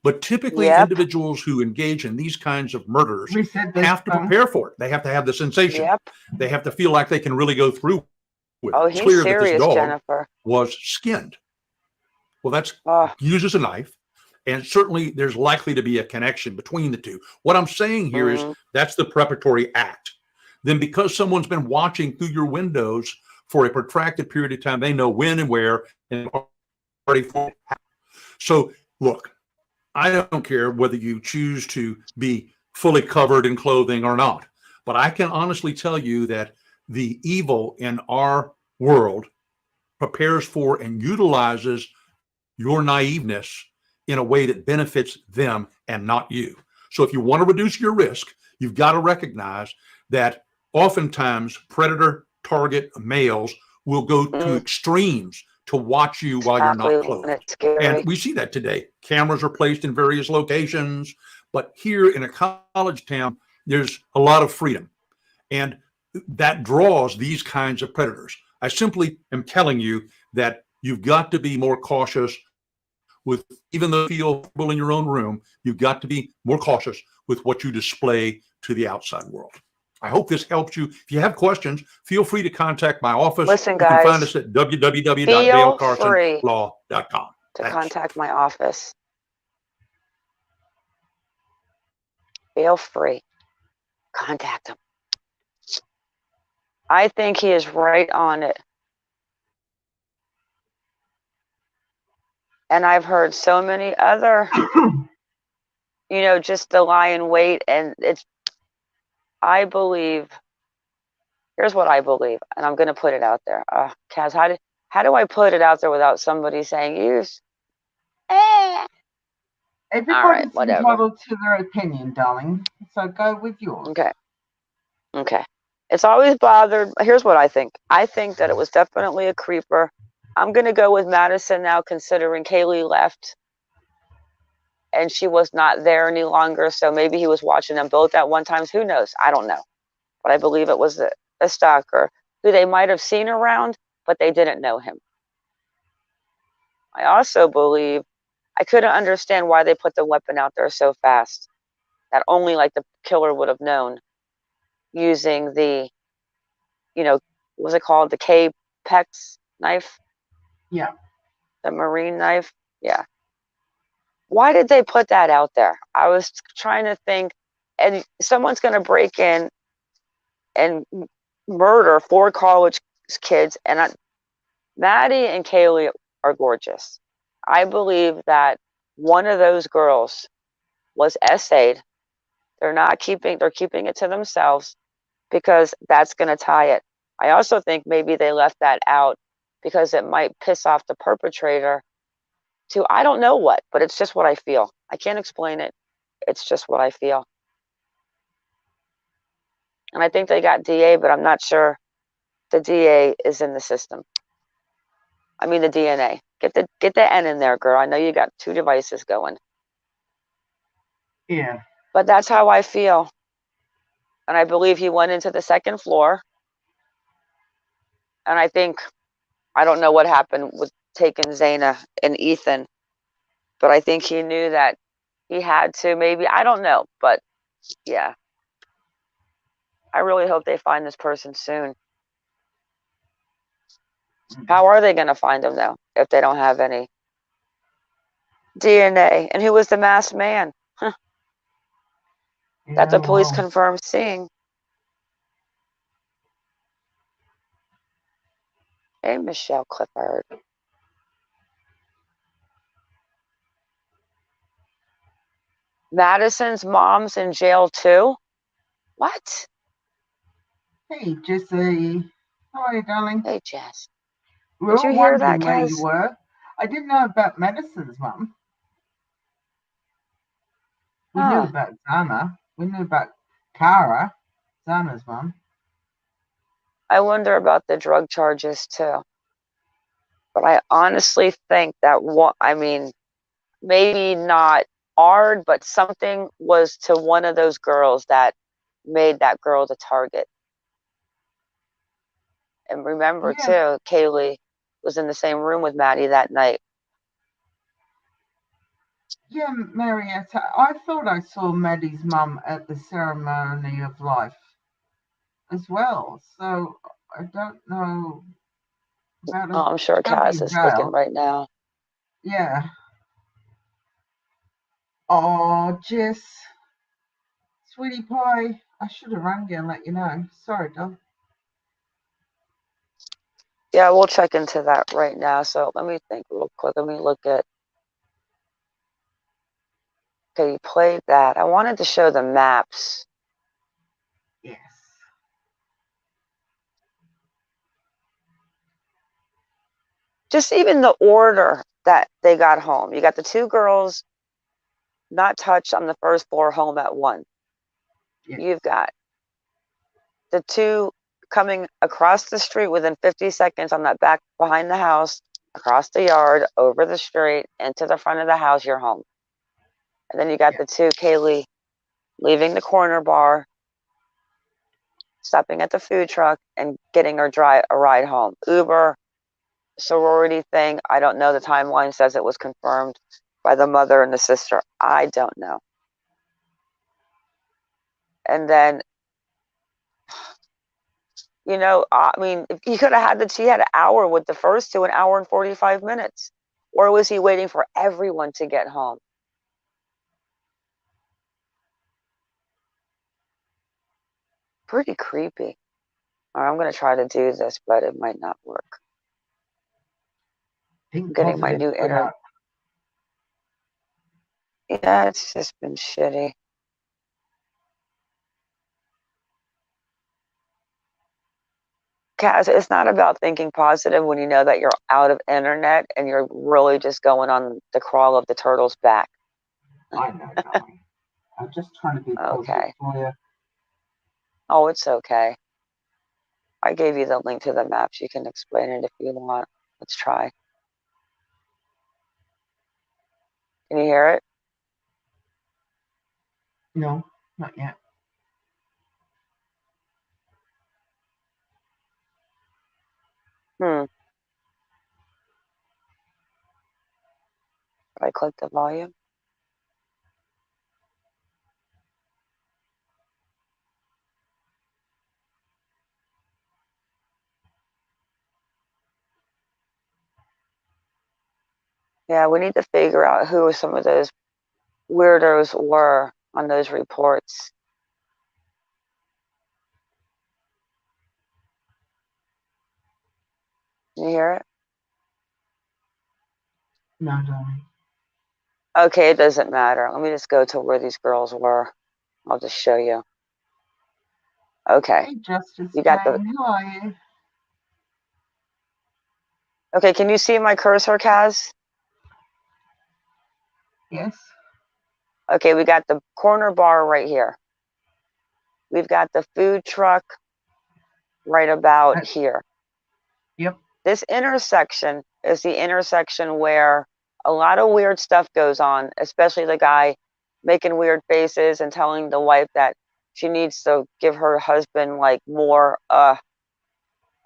[SPEAKER 7] But typically, individuals who engage in these kinds of murders have to prepare for it. They have to have the sensation. They have to feel like they can really go through with it.
[SPEAKER 2] Oh,
[SPEAKER 7] It's
[SPEAKER 2] he's
[SPEAKER 7] clear
[SPEAKER 2] serious,
[SPEAKER 7] that this dog
[SPEAKER 2] Jennifer.
[SPEAKER 7] was skinned. Well, that's uses a knife, and certainly there's likely to be a connection between the two. What I'm saying here is that's the preparatory act. Then because someone's been watching through your windows for a protracted period of time, they know when and where and already. So look, I don't care whether you choose to be fully covered in clothing or not, but I can honestly tell you that the evil in our world prepares for and utilizes your naiveness in a way that benefits them and not you. So if you want to reduce your risk, you've got to recognize that oftentimes predator target males will go to extremes to watch you while you're not clothed. And we see that today. Cameras are placed in various locations, but here in a college town, there's a lot of freedom. And that draws these kinds of predators. I simply am telling you that you've got to be more cautious with, even though you feel comfortable in your own room, you've got to be more cautious with what you display to the outside world. I hope this helps you. If you have questions, feel free to contact my office.
[SPEAKER 2] Listen,
[SPEAKER 7] you can find
[SPEAKER 2] guys,
[SPEAKER 7] us at www.dalecarsonlaw.com.
[SPEAKER 2] to contact my office. Feel free. Contact him. I think he is right on it. And I've heard so many other, just the lie in wait. And I believe, here's what I believe, and I'm going to put it out there. Kaz, how do I put it out there without somebody saying,
[SPEAKER 1] Everybody's entitled to their opinion, darling. So go with yours.
[SPEAKER 2] Okay. It's always bothered. Here's what I think. I think that it was definitely a creeper. I'm going to go with Madison now, considering Kaylee left and she was not there any longer. So maybe he was watching them both at one time. Who knows? I don't know. But I believe it was a stalker who they might have seen around, but they didn't know him. I also believe I couldn't understand why they put the weapon out there so fast. That only like the killer would have known, using the, what was it called? The K-Pex knife?
[SPEAKER 1] Yeah.
[SPEAKER 2] The marine knife? Yeah. Why did they put that out there? I was trying to think, and someone's going to break in and murder 4 college kids, and Maddie and Kaylee are gorgeous. I believe that one of those girls was essayed. They're keeping it to themselves because that's going to tie it. I also think maybe they left that out because it might piss off the perpetrator to, I don't know what, but it's just what I feel. I can't explain it. It's just what I feel. And I think they got DA, but I'm not sure the DA is in the system. I mean the DNA. Get the N in there, girl. I know you got 2 devices going.
[SPEAKER 1] Yeah.
[SPEAKER 2] But that's how I feel. And I believe he went into the 2nd floor. And I don't know what happened with taking Zaina and Ethan, but I think he knew that he had to, maybe, I don't know, but yeah. I really hope they find this person soon. How are they going to find him, though, if they don't have any DNA? And who was the masked man? That the police confirmed seeing. Hey, Michelle Clifford. Madison's mom's in jail, too? What?
[SPEAKER 1] Hey, Jessie. How are you, darling?
[SPEAKER 2] Hey, Jess.
[SPEAKER 1] We're
[SPEAKER 2] Did you
[SPEAKER 1] all
[SPEAKER 2] hear that,
[SPEAKER 1] wondering where
[SPEAKER 2] Kaz?
[SPEAKER 1] you were. I didn't know about Madison's mum. We knew about Zana. We knew about Kara, Zana's mum.
[SPEAKER 2] I wonder about the drug charges, too. But I honestly think that, maybe not hard, but something was to one of those girls that made that girl the target. And remember, too, Kaylee was in the same room with Maddie that night.
[SPEAKER 1] Yeah, Marietta. I thought I saw Maddie's mum at the ceremony of life as well. So I don't know about her.
[SPEAKER 2] I'm sure Kaz is looking right now.
[SPEAKER 1] Yeah. Oh, Jess. Sweetie pie. I should have rung you and let you know. Sorry, dog.
[SPEAKER 2] Yeah, we'll check into that right now. So let me think real quick. Let me look at. Okay, you played that. I wanted to show the maps.
[SPEAKER 1] Yes.
[SPEAKER 2] Just even the order that they got home. You got the 2 girls not touched on the 1st floor home at 1.
[SPEAKER 1] Yes.
[SPEAKER 2] You've got the 2 coming across the street within 50 seconds on that back behind the house, across the yard, over the street, into the front of the house, you're home. And then you got the 2, Kaylee, leaving the corner bar, stopping at the food truck, and getting her a ride home. Uber, sorority thing, I don't know. The timeline says it was confirmed by the mother and the sister. I don't know. And then, if he could have she had an hour with the first 2, an hour and 45 minutes. Or was he waiting for everyone to get home? Pretty creepy. All right, I'm going to try to do this, but it might not work. I'm getting my new internet. Yeah, it's just been shitty. Kaz, it's not about thinking positive when you know that you're out of internet and you're really just going on the crawl of the turtle's back.
[SPEAKER 1] I know, darling. I'm just trying to be positive for you.
[SPEAKER 2] Oh, it's okay. I gave you the link to the maps. You can explain it if you want. Let's try. Can you hear it?
[SPEAKER 1] No, not yet.
[SPEAKER 2] Did I click the volume? Yeah, we need to figure out who some of those weirdos were on those reports. You hear it?
[SPEAKER 1] No, darling.
[SPEAKER 2] Okay, it doesn't matter. Let me just go to where these girls were. I'll just show you. Okay.
[SPEAKER 1] Hey, Justice
[SPEAKER 2] You got
[SPEAKER 1] Jane, how are you?
[SPEAKER 2] Okay, can you see my cursor, Kaz?
[SPEAKER 1] Yes.
[SPEAKER 2] Okay, we got the corner bar right here. We've got the food truck right about here.
[SPEAKER 1] Yep.
[SPEAKER 2] This intersection is the intersection where a lot of weird stuff goes on, especially the guy making weird faces and telling the wife that she needs to give her husband like more, all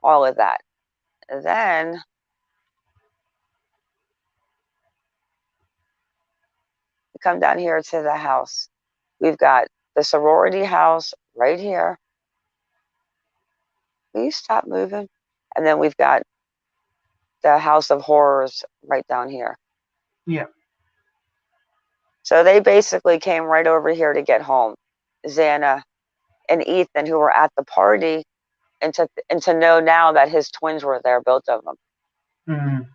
[SPEAKER 2] of that. And then we come down here to the house. We've got the sorority house right here. Will you stop moving? And then we've got the house of horrors right down here.
[SPEAKER 1] Yep.
[SPEAKER 2] So they basically came right over here to get home. Xana and Ethan, who were at the party, and to know now that his twins were there, both of them.
[SPEAKER 1] Mm.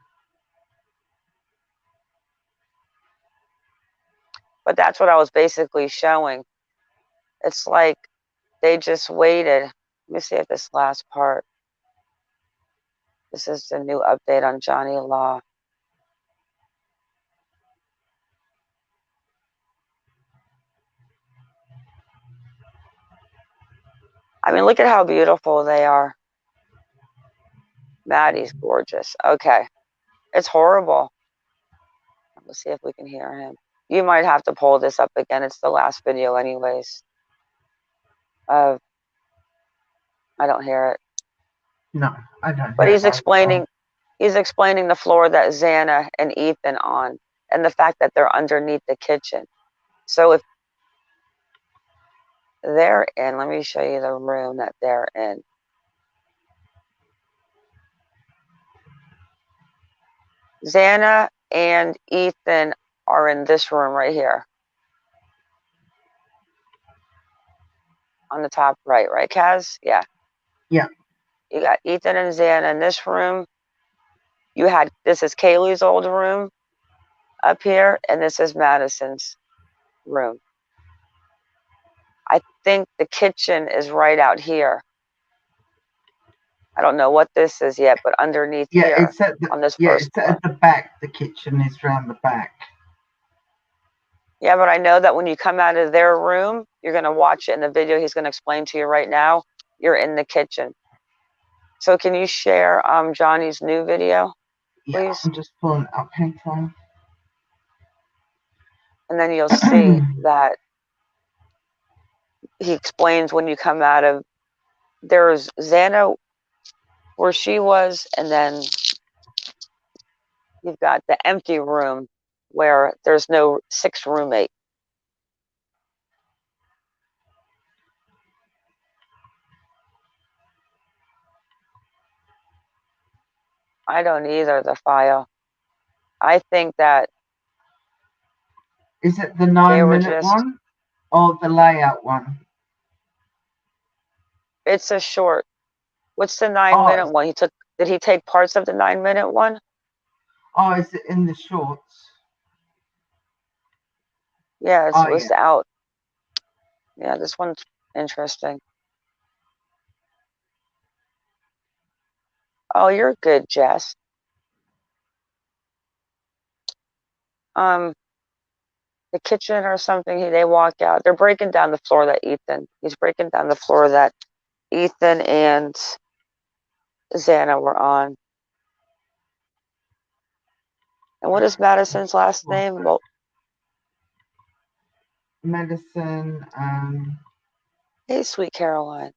[SPEAKER 2] But that's what I was basically showing. It's like they just waited. Let me see if this last part. This is the new update on Johnny Law. I mean, look at how beautiful they are. Maddie's gorgeous. Okay. It's horrible. Let's see if we can hear him. You might have to pull this up again. It's the last video anyways. I don't hear it.
[SPEAKER 1] No, I don't.
[SPEAKER 2] But he's explaining the floor that Xana and Ethan on, and the fact that they're underneath the kitchen. So if they're in, let me show you the room that they're in. Xana and Ethan are in this room right here. On the top right, Kaz? Yeah.
[SPEAKER 1] Yeah.
[SPEAKER 2] You got Ethan and Xana in this room. This is Kaylee's old room up here, and this is Madison's room. I think the kitchen is right out here. I don't know what this is yet, but underneath here,
[SPEAKER 1] it's at the,
[SPEAKER 2] on this first floor.
[SPEAKER 1] It's at the back. The kitchen is round the back.
[SPEAKER 2] Yeah, but I know that when you come out of their room, you're going to watch it in the video he's going to explain to you right now. You're in the kitchen. So can you share Johnny's new video, please?
[SPEAKER 1] Yeah, I'm just pulling up. Hang on.
[SPEAKER 2] And then you'll see that he explains when you come out of, there's Xana where she was, and then you've got the empty room where there's no sixth roommate. I don't either, the file. I think that...
[SPEAKER 1] Is it the 9-minute one or the layout one?
[SPEAKER 2] It's a short. What's the 9-minute one? Did he take parts of the 9-minute one?
[SPEAKER 1] Oh, is it in the shorts?
[SPEAKER 2] Yeah, it was out. Yeah, this one's interesting. Oh, you're good, Jess. The kitchen or something, they walk out. They're breaking down the floor that he's breaking down the floor that Ethan and Xana were on. And what is Madison's last name? Well,
[SPEAKER 1] Madison.
[SPEAKER 2] Hey, sweet Caroline.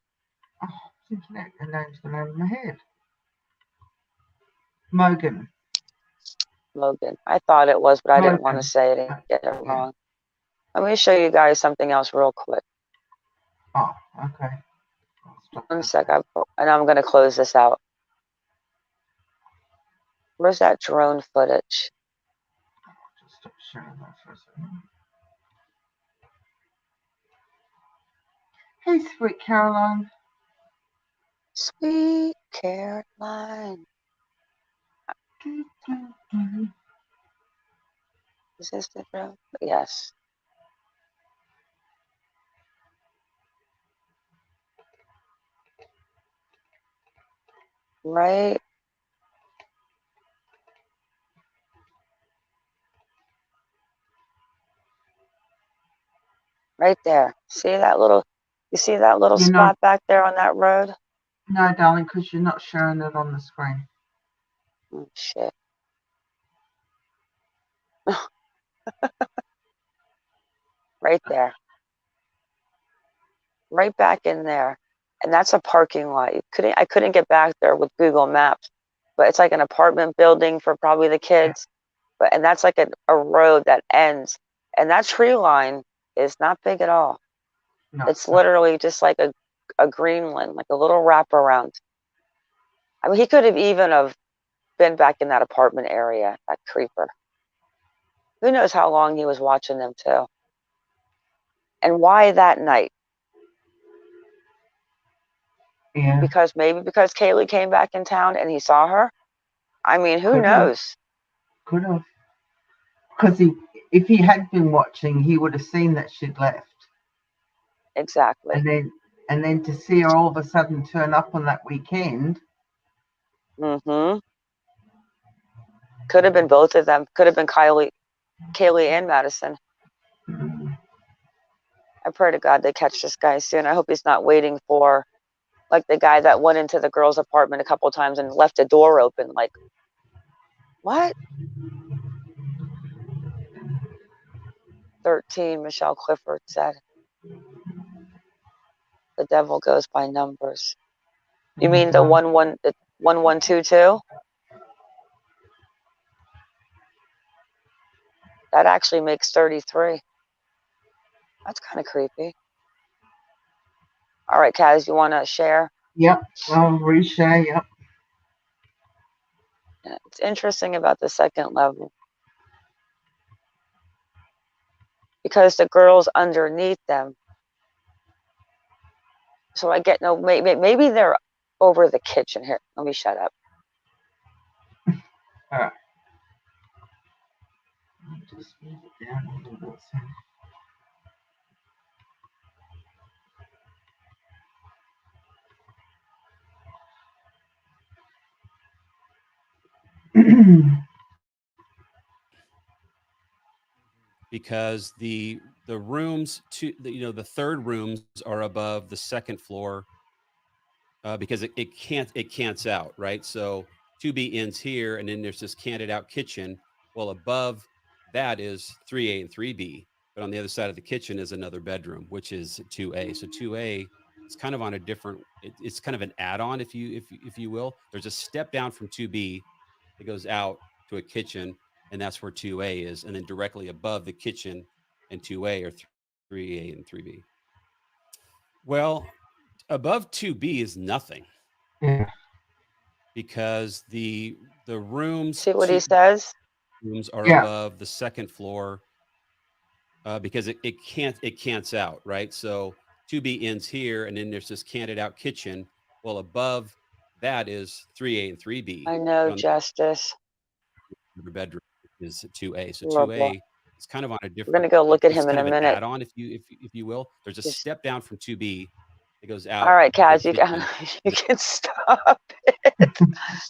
[SPEAKER 1] Oh, the name's gone over my head. Mogan.
[SPEAKER 2] Logan. I thought it was, but I didn't want to say it and get it wrong. Let me show you guys something else real quick.
[SPEAKER 1] Oh, okay.
[SPEAKER 2] 1 sec, and I'm going to close this out. Where's that drone footage?
[SPEAKER 1] sharing that for a second. Hey, sweet Caroline.
[SPEAKER 2] Sweet Caroline. Is this the room? Yes. Right. Right there. See that little, you see that little spot back there on that road?
[SPEAKER 1] No, darling, because you're not showing it on the screen.
[SPEAKER 2] Oh, shit. Right there. Right back in there. And that's a parking lot. I couldn't get back there with Google Maps, but it's like an apartment building for probably the kids. And that's like a road that ends. And that tree line is not big at all.
[SPEAKER 1] No,
[SPEAKER 2] it's literally just like a Greenland, like a little wraparound. I mean, he could have even have been back in that apartment area, that creeper. Who knows how long he was watching them too. And why that night?
[SPEAKER 1] Yeah.
[SPEAKER 2] Because Kaylee came back in town and he saw her. I mean, who knows?
[SPEAKER 1] Could have. Because if he had been watching, he would have seen that she'd left.
[SPEAKER 2] Exactly.
[SPEAKER 1] And then to see her all of a sudden turn up on that weekend.
[SPEAKER 2] Mm-hmm. Could have been both of them. Could have been Kaylee and Madison. I pray to God they catch this guy soon. I hope he's not waiting for, like, the guy that went into the girl's apartment a couple of times and left a door open. Like, what? 13, Michelle Clifford said. The devil goes by numbers. You mean the 1122? That actually makes 33. That's kind of creepy. All right, Kaz, you want to share?
[SPEAKER 1] Yep, I'll reshare, yep.
[SPEAKER 2] Yeah, it's interesting about the second level. Because the girls underneath them. So I get no, maybe they're over the kitchen here. Let me shut up.
[SPEAKER 1] All right. Just move it down a little bit.
[SPEAKER 5] Because the rooms the third rooms are above the second floor, because it cants out, right? So 2B ends here, and then there's this canted out kitchen. Well, above that is 3A and 3B, but on the other side of the kitchen is another bedroom, which is 2A. So 2A is kind of on a different. It's kind of an add-on, if you will. There's a step down from 2B that goes out to a kitchen, and that's where 2A is, and then directly above the kitchen and 2A are 3A and 3B. Well, above 2B is nothing.
[SPEAKER 1] Yeah.
[SPEAKER 5] Because the rooms.
[SPEAKER 2] See what he says?
[SPEAKER 5] Rooms are above the second floor, because it cants out, right? So 2B ends here, and then there's this canted out kitchen. Well, above that is 3A and 3B.
[SPEAKER 2] I know, Justice.
[SPEAKER 5] The bedroom is 2A. So
[SPEAKER 2] Blah,
[SPEAKER 5] 2A
[SPEAKER 2] blah.
[SPEAKER 5] is kind of on a different.
[SPEAKER 2] We're gonna go look at
[SPEAKER 5] it's
[SPEAKER 2] him
[SPEAKER 5] kind
[SPEAKER 2] in a
[SPEAKER 5] of
[SPEAKER 2] minute.
[SPEAKER 5] An add-on, if you will. There's a step down from 2B. It goes out.
[SPEAKER 2] All right, Kaz, you can stop it.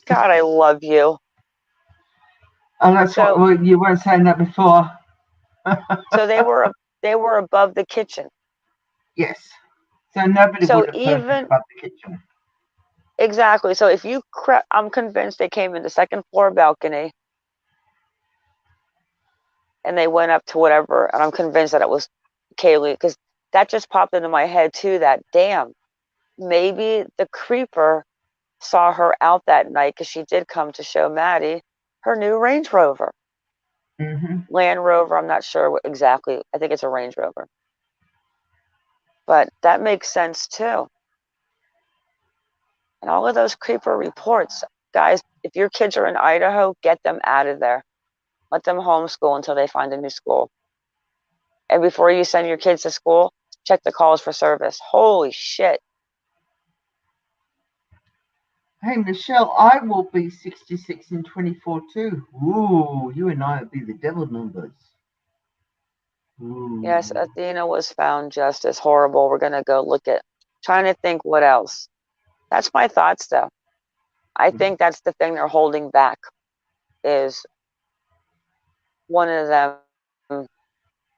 [SPEAKER 2] God, I love you.
[SPEAKER 1] Oh, that's what you weren't saying that before.
[SPEAKER 2] So they were above the kitchen.
[SPEAKER 1] Yes. So nobody would have heard above the kitchen.
[SPEAKER 2] Exactly. So if you I'm convinced they came in the second floor balcony and they went up to whatever, and I'm convinced that it was Kaylee, because that just popped into my head too, that damn, maybe the creeper saw her out that night, because she did come to show Maddie her new Range Rover.
[SPEAKER 1] Mm-hmm.
[SPEAKER 2] Land Rover, I'm not sure exactly. I think it's a Range Rover. But that makes sense too. And all of those creeper reports, guys, if your kids are in Idaho, get them out of there. Let them homeschool until they find a new school. And before you send your kids to school, check the calls for service. Holy shit.
[SPEAKER 1] Hey, Michelle, I will be 66 in 24 too. Ooh, you and I will be the devil numbers. Ooh.
[SPEAKER 2] Yes, Athena was found just as horrible. We're going to go look at, trying to think what else. That's my thoughts, though. I think that's the thing they're holding back, is one of them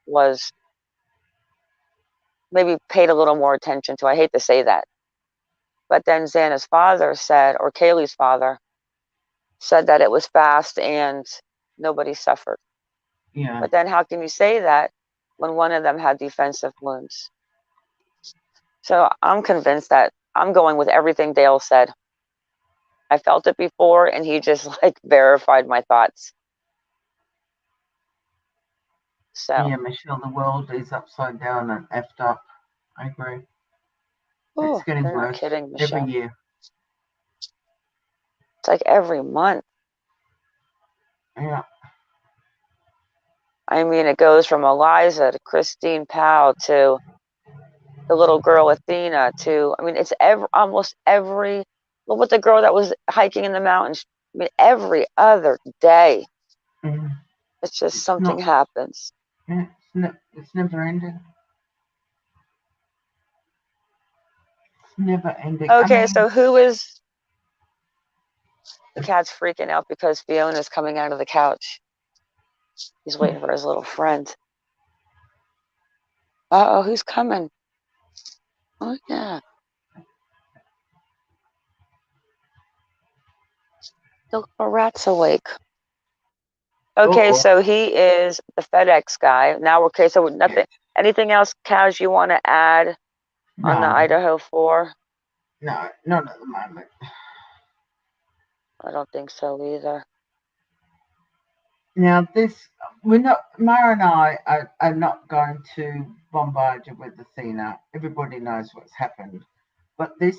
[SPEAKER 2] was maybe paid a little more attention to. I hate to say that. But then Xana's father said, or Kaylee's father, said that it was fast and nobody suffered.
[SPEAKER 1] Yeah.
[SPEAKER 2] But then how can you say that when one of them had defensive wounds? So I'm convinced that I'm going with everything Dale said. I felt it before, and he just like verified my thoughts. So
[SPEAKER 1] Yeah, Michelle, the world is upside down and effed up. I agree. It's getting
[SPEAKER 2] they're not
[SPEAKER 1] worse
[SPEAKER 2] kidding, Michelle.
[SPEAKER 1] every year.
[SPEAKER 2] It's like every month.
[SPEAKER 1] Yeah.
[SPEAKER 2] I mean, it goes from Eliza to Christine Powell to the little girl Athena to, I mean, it's almost every, look what the girl that was hiking in the mountains, I mean, every other day. It's just something happens.
[SPEAKER 1] Yeah, it's never ending. It's never ending.
[SPEAKER 2] Okay, so who is, the cat's freaking out because Fiona's coming out of the couch. He's waiting for his little friend. Uh-oh, who's coming? Oh, yeah. Look, a rat's awake. Okay, so he is the FedEx guy. Now, okay, so nothing. Anything else, Kaz, you want to add on the Idaho 4?
[SPEAKER 1] No, not at the moment.
[SPEAKER 2] I don't think so either.
[SPEAKER 1] Now, Mara and I are not going to bombard you with Athena. Everybody knows what's happened. But this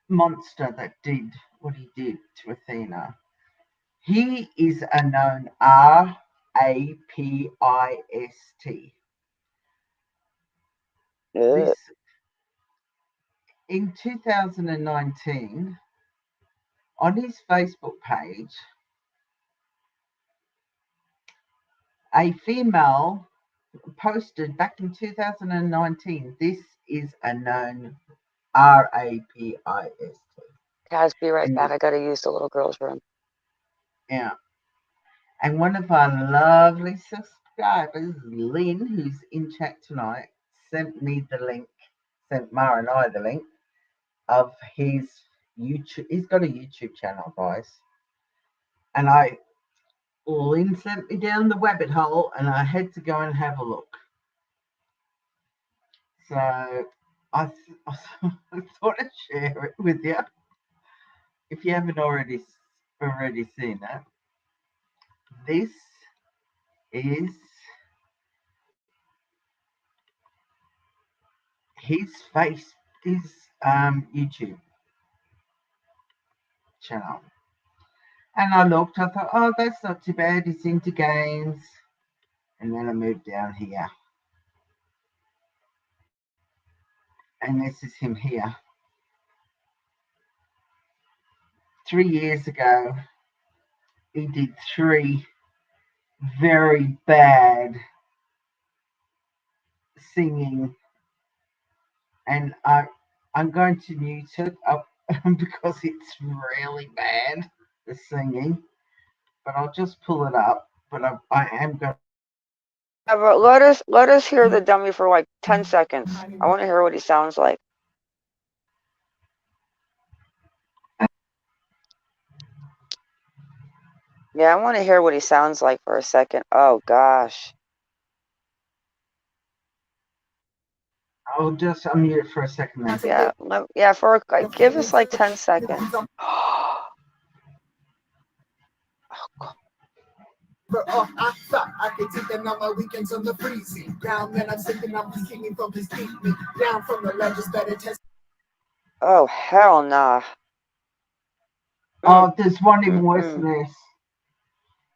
[SPEAKER 1] monster that did what he did to Athena, he is a known R.A.P.I.S.T. This, in 2019, on his Facebook page, a female posted back in 2019, this is a known R.A.P.I.S.T.
[SPEAKER 2] Kaz, be right back. I got to use the little girl's room.
[SPEAKER 1] Yeah. And one of our lovely subscribers, Lynn, who's in chat tonight, sent me the link, sent Mara and I the link of his YouTube. He's got a YouTube channel, guys. And Lynn sent me down the rabbit hole and I had to go and have a look. So I thought I'd share it with you. If you haven't already seen it, this is his YouTube channel. And I looked, I thought, oh, that's not too bad. He's into games. And then I moved down here. And this is him here. 3 years ago, he did 3 very bad singing. And I'm going to mute it up because it's really bad, the singing. But I'll just pull it up. But I am going to.
[SPEAKER 2] Yeah, but let us hear the dummy for like 10 seconds. I want to hear what he sounds like. Yeah, I want to hear what he sounds like for a second. Oh gosh.
[SPEAKER 1] I'll just unmute it for a second.
[SPEAKER 2] Yeah, give us like 10 seconds.
[SPEAKER 8] I thought I could take that on my weekends on the freezing ground. Then I'm sipping, I'm singing from his deep me down from the ledges better test.
[SPEAKER 2] Oh hell nah.
[SPEAKER 1] Oh, there's one even worse than this.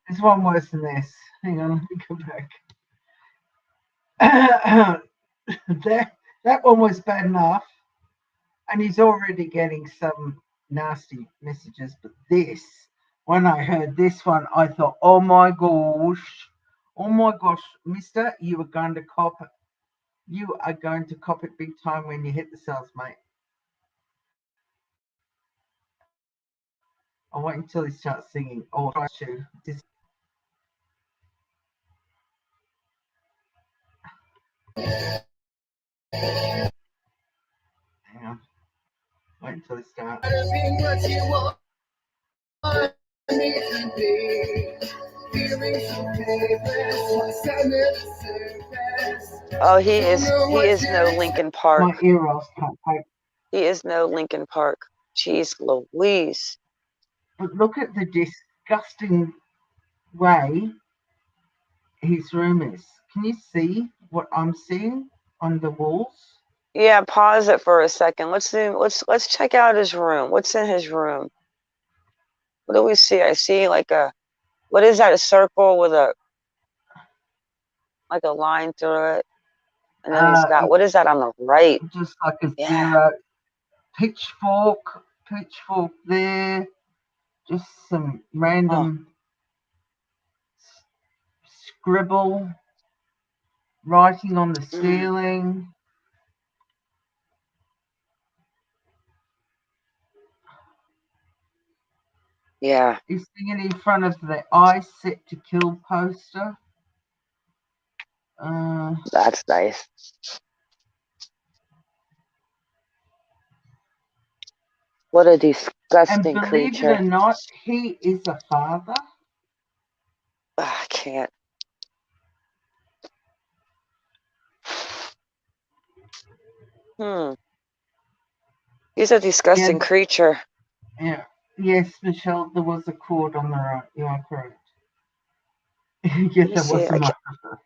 [SPEAKER 1] There's one worse than this. Hang on, let me go back. that one was bad enough, and he's already getting some nasty messages. But this, when I heard this one, I thought, oh my gosh, Mister, you are going to cop it big time when you hit the cells, mate. I'll wait until he starts singing or tries to. Hang on. Wait until he starts.
[SPEAKER 2] Oh, he is no Lincoln Park.
[SPEAKER 1] My ear rolls can't take.
[SPEAKER 2] He is no Lincoln Park. Jeez Louise.
[SPEAKER 1] But look at the disgusting way his room is. Can you see what I'm seeing on the walls?
[SPEAKER 2] Yeah, pause it for a second. Let's check out his room. What's in his room? What do we see? I see like what is that? A circle with a line through it. And then he's got, what is that on the right?
[SPEAKER 1] Just like a zero. Pitchfork there. Just some random scribble writing on the ceiling.
[SPEAKER 2] Yeah.
[SPEAKER 1] He's singing in front of the I Set to Kill poster.
[SPEAKER 2] That's nice. What a disgusting
[SPEAKER 1] and believe
[SPEAKER 2] creature.
[SPEAKER 1] it or not, he is a father.
[SPEAKER 2] I can't. He's a disgusting creature.
[SPEAKER 1] Yeah. Yes, Michelle, there was a cord on the right. You are correct. Yes, there was a microphone.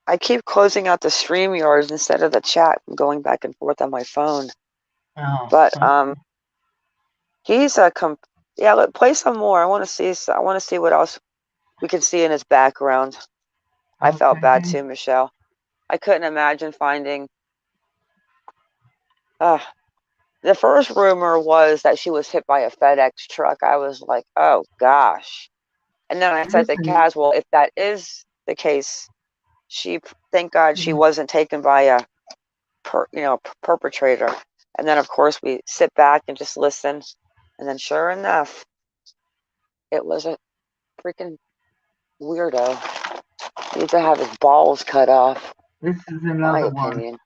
[SPEAKER 2] I keep closing out the StreamYard instead of the chat and going back and forth on my phone.
[SPEAKER 1] Oh,
[SPEAKER 2] but he's play some more. I want to see what else we can see in his background. I felt bad too, Michelle. I couldn't imagine finding. The first rumor was that she was hit by a FedEx truck. I was like, oh gosh. And then I said to Kaz, well, if that is the case, thank God she wasn't taken by a perpetrator. And then of course we sit back and just listen. And then sure enough, it was a freaking weirdo. He needs to have his balls cut off.
[SPEAKER 1] This is another one.
[SPEAKER 2] Opinion.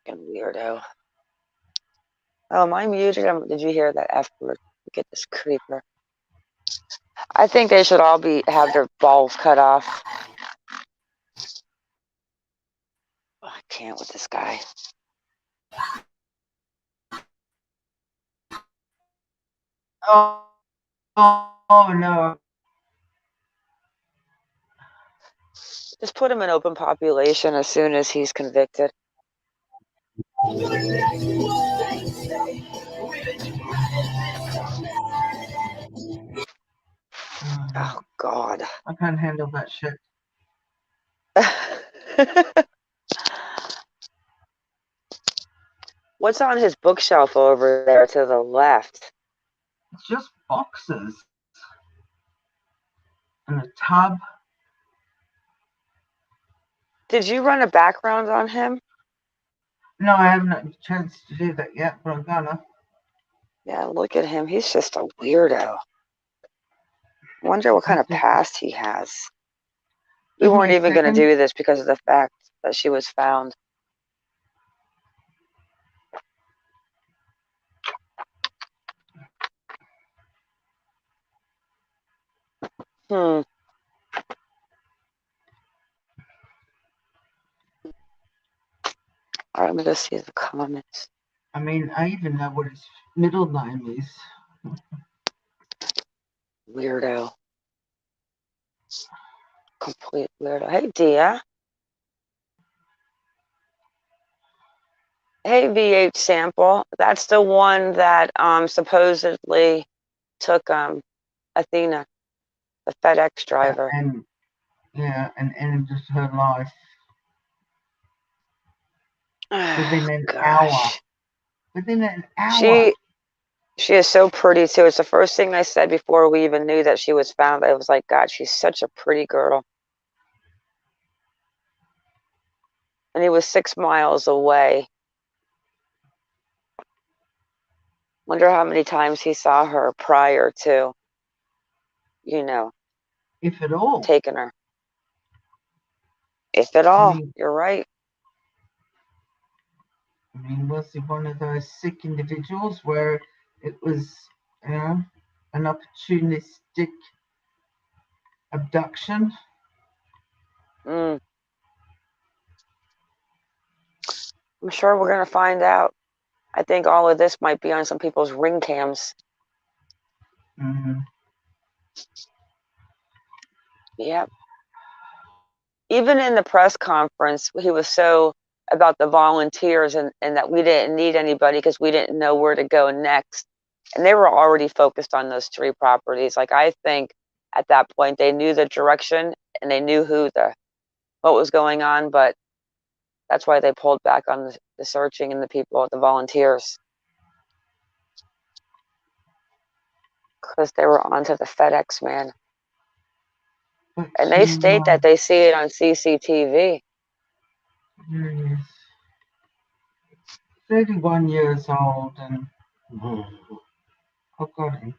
[SPEAKER 2] Fucking weirdo. Oh, am I muted? Did you hear that F word? Look at this creeper. I think they should all have their balls cut off. Oh, I can't with this guy.
[SPEAKER 1] Oh no.
[SPEAKER 2] Just put him in open population as soon as he's convicted. Oh God.
[SPEAKER 1] I can't handle that shit.
[SPEAKER 2] What's on his bookshelf over there to the left?
[SPEAKER 1] It's just boxes and a tub.
[SPEAKER 2] Did you run a background on him?
[SPEAKER 1] No, I haven't had a chance to do that yet, but I'm gonna.
[SPEAKER 2] Yeah, look at him. He's just a weirdo. I wonder what kind of past he has. We weren't even going to do this because of the fact that she was found. All right, let me go see the comments.
[SPEAKER 1] I mean, I even know what his middle name is.
[SPEAKER 2] Weirdo. Complete weirdo. Hey, Dia. Hey, VH sample. That's the one that supposedly took Athena, the FedEx driver.
[SPEAKER 1] And ended her life within an hour. Within an hour.
[SPEAKER 2] She is so pretty too. It's the first thing I said before we even knew that she was found. I was like, God, she's such a pretty girl. And he was 6 miles away. Wonder how many times he saw her prior to,
[SPEAKER 1] if at all,
[SPEAKER 2] taking her. If at all, you're right.
[SPEAKER 1] I mean, was he one of those sick individuals where it was, an opportunistic abduction?
[SPEAKER 2] I'm sure we're going to find out. I think all of this might be on some people's ring cams.
[SPEAKER 1] Mm-hmm.
[SPEAKER 2] Yep. Even in the press conference, he was so about the volunteers and that we didn't need anybody because we didn't know where to go next. And they were already focused on those 3 properties. Like, I think at that point they knew the direction and they knew what was going on, but that's why they pulled back on the searching and the volunteers. Because they were onto the FedEx man. And they state that they see it on CCTV.
[SPEAKER 1] Yes. 31 years old and I've got him.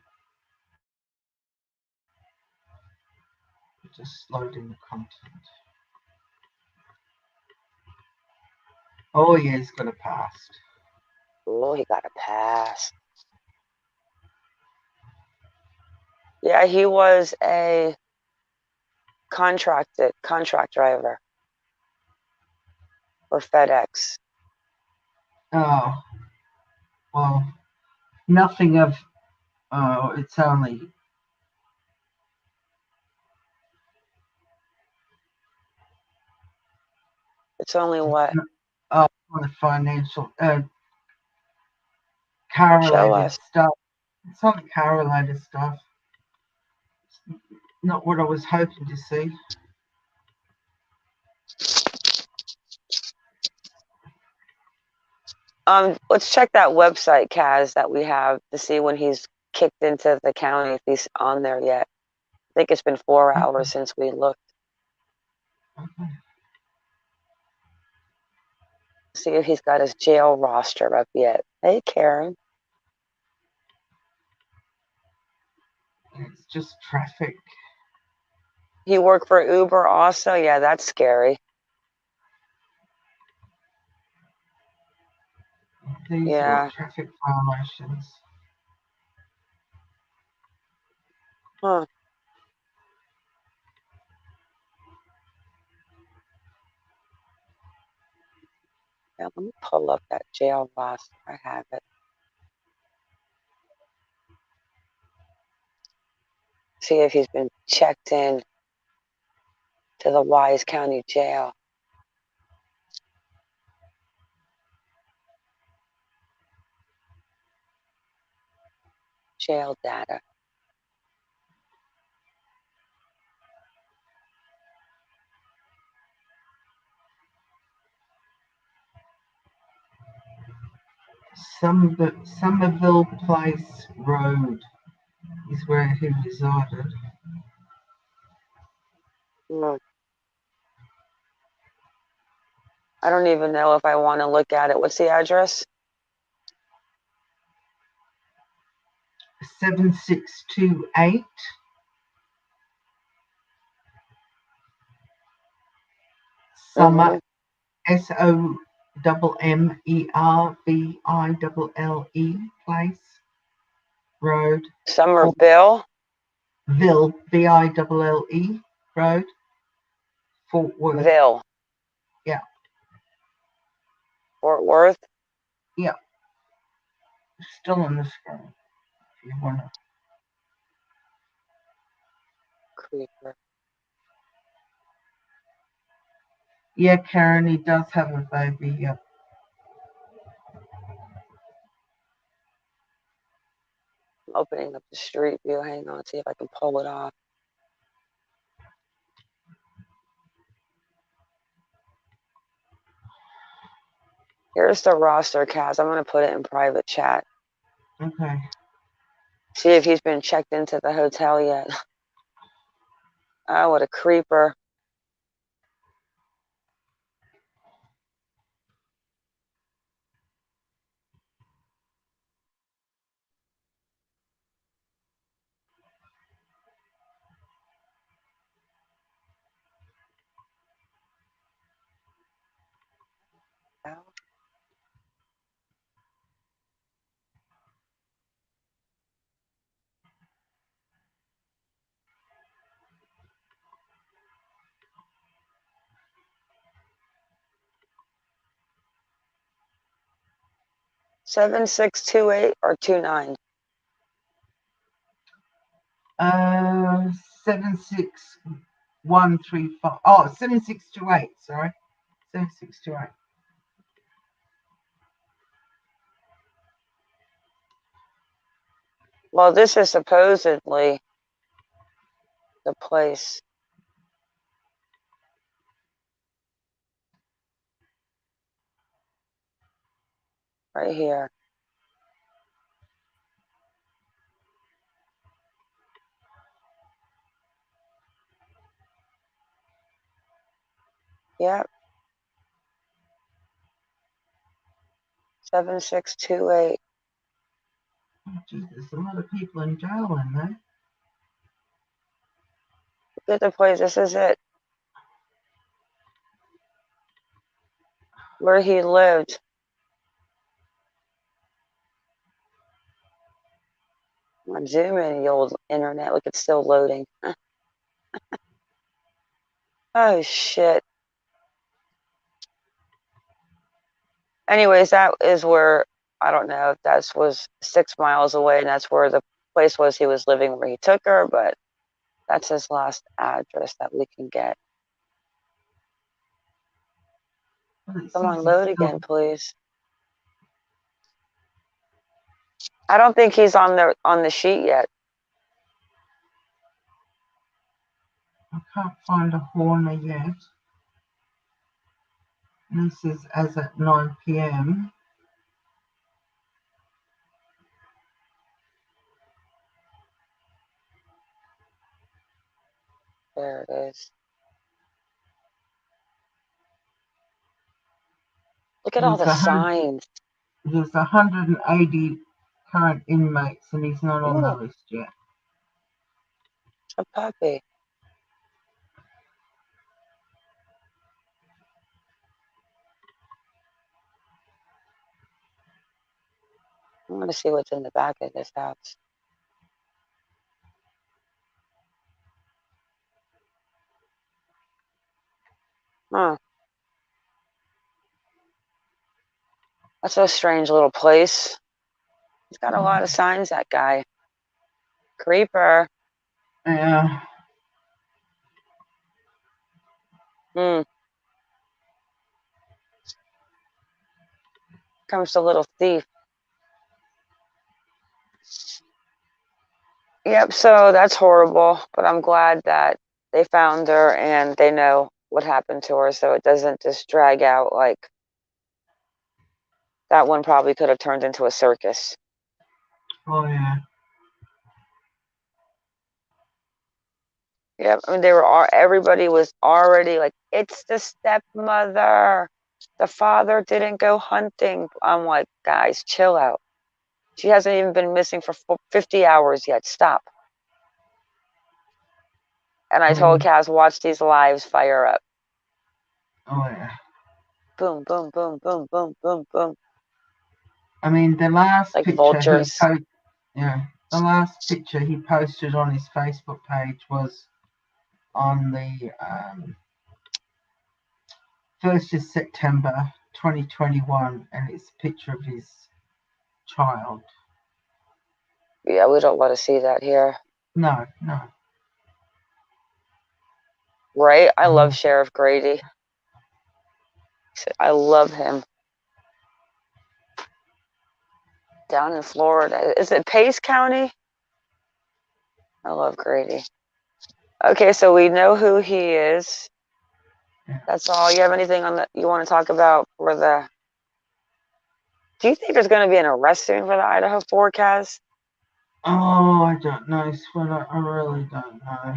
[SPEAKER 1] Just loading the content. Oh yeah, he's got a past.
[SPEAKER 2] Oh, he got a pass. Yeah, he was a contract driver for FedEx.
[SPEAKER 1] Oh, well, nothing of, it's only
[SPEAKER 2] what?
[SPEAKER 1] On the financial, car-related stuff. It's only car-related stuff. It's not what I was hoping to see.
[SPEAKER 2] Let's check that website, Kaz, that we have to see when he's kicked into the county, if he's on there yet. I think it's been 4 hours since we looked.
[SPEAKER 1] Okay.
[SPEAKER 2] See if he's got his jail roster up yet. Hey, Karen.
[SPEAKER 1] It's just traffic.
[SPEAKER 2] He worked for Uber also? Yeah, that's scary.
[SPEAKER 1] These are traffic violations.
[SPEAKER 2] Huh. Yeah, let me pull up that jail roster. I have it. See if he's been checked in to the Wise County Jail. Jail data.
[SPEAKER 1] Somerville Place Road is where he resided.
[SPEAKER 2] I don't even know if I want to look at it. What's the address?
[SPEAKER 1] 7628 Summer, SOMMERVILLE Place Road.
[SPEAKER 2] Somerville?
[SPEAKER 1] Ville, VILLE Road. Fort Worth.
[SPEAKER 2] Ville.
[SPEAKER 1] Yeah.
[SPEAKER 2] Fort Worth?
[SPEAKER 1] Yeah. Still on the screen if you want to.
[SPEAKER 2] Creeper.
[SPEAKER 1] Yeah, Karen, he does have a baby. Yep.
[SPEAKER 2] opening up the street view. Hang on, see if I can pull it off. Here's the roster, Kaz. I'm going to put it in private chat.
[SPEAKER 1] Okay.
[SPEAKER 2] See if he's been checked into the hotel yet. Oh, what a creeper. Oh. Seven 628 or 29.
[SPEAKER 1] 76135. Oh, 7628. Sorry, 7628.
[SPEAKER 2] Well, this is supposedly the place. Right here. Yep. 7628.
[SPEAKER 1] Oh, geez, there's a lot of people in jail in there.
[SPEAKER 2] Look at the place. This is it. Where he lived. I'm zooming in the old internet. Look, it's still loading. Oh, shit. Anyways, that is where, I don't know if that was 6 miles away, and that's where the place was he was living where he took her, but that's his last address that we can get.
[SPEAKER 1] Well, it
[SPEAKER 2] Come
[SPEAKER 1] says
[SPEAKER 2] on,
[SPEAKER 1] he's
[SPEAKER 2] load
[SPEAKER 1] still-
[SPEAKER 2] again, please. I don't think he's on the sheet yet.
[SPEAKER 1] I can't find a Horner yet. And this is as at 9 p.m.
[SPEAKER 2] There it is. Look at all the signs.
[SPEAKER 1] There's 180 current inmates, and he's not on the
[SPEAKER 2] Ooh,
[SPEAKER 1] list yet.
[SPEAKER 2] a puppy. I want to see what's in the back of this house. Huh. That's a strange little place. He's got a lot of signs, that guy. Creeper.
[SPEAKER 1] Yeah.
[SPEAKER 2] Comes the little thief. Yep, so that's horrible, but I'm glad that they found her and they know what happened to her, so it doesn't just drag out like that one probably could have turned into a circus.
[SPEAKER 1] Oh, yeah.
[SPEAKER 2] Yep, I mean, everybody was already like, it's the stepmother. The father didn't go hunting. I'm like, guys, chill out. She hasn't even been missing for 50 hours yet. Stop. And I told Kaz, watch these lives fire up.
[SPEAKER 1] Oh, yeah.
[SPEAKER 2] Boom, boom, boom, boom, boom, boom, boom.
[SPEAKER 1] I mean, the last
[SPEAKER 2] Like
[SPEAKER 1] picture
[SPEAKER 2] vultures.
[SPEAKER 1] the last picture he posted on his Facebook page was on the 1st of September 2021, and it's a picture of his child.
[SPEAKER 2] Yeah, we don't want to see that here.
[SPEAKER 1] No.
[SPEAKER 2] Right? I love Sheriff Grady. I love him. Down in Florida. Is it Pace County? I love Grady. Okay, so we know who he is. That's all. You have anything on the you want to talk about for the? Do you think there's going to be an arrest soon for the Idaho forecast?
[SPEAKER 1] Oh, I don't know, sweetheart. I really don't know.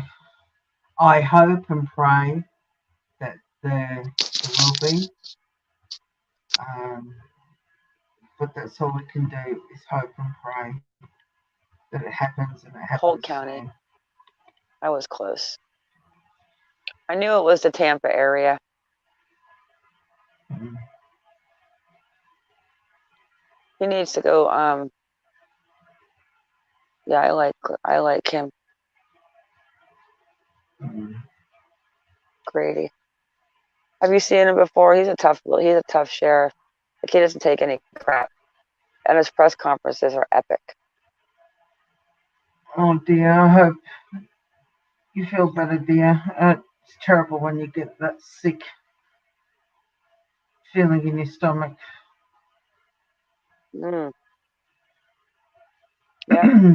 [SPEAKER 1] I hope and pray that there will be. But that's all we can do is hope and pray that it happens and it
[SPEAKER 2] Polk
[SPEAKER 1] happens
[SPEAKER 2] County.
[SPEAKER 1] soon.
[SPEAKER 2] I was close. I knew it was the Tampa area.
[SPEAKER 1] Mm.
[SPEAKER 2] He needs to go. Yeah, I like him,
[SPEAKER 1] Mm.
[SPEAKER 2] Grady. Have you seen him before? He's a tough sheriff. Like, he doesn't take any crap, and his press conferences are epic.
[SPEAKER 1] Oh dear, I hope you feel better, dear. It's terrible when you get that sick feeling in your stomach.
[SPEAKER 2] Mm, yeah,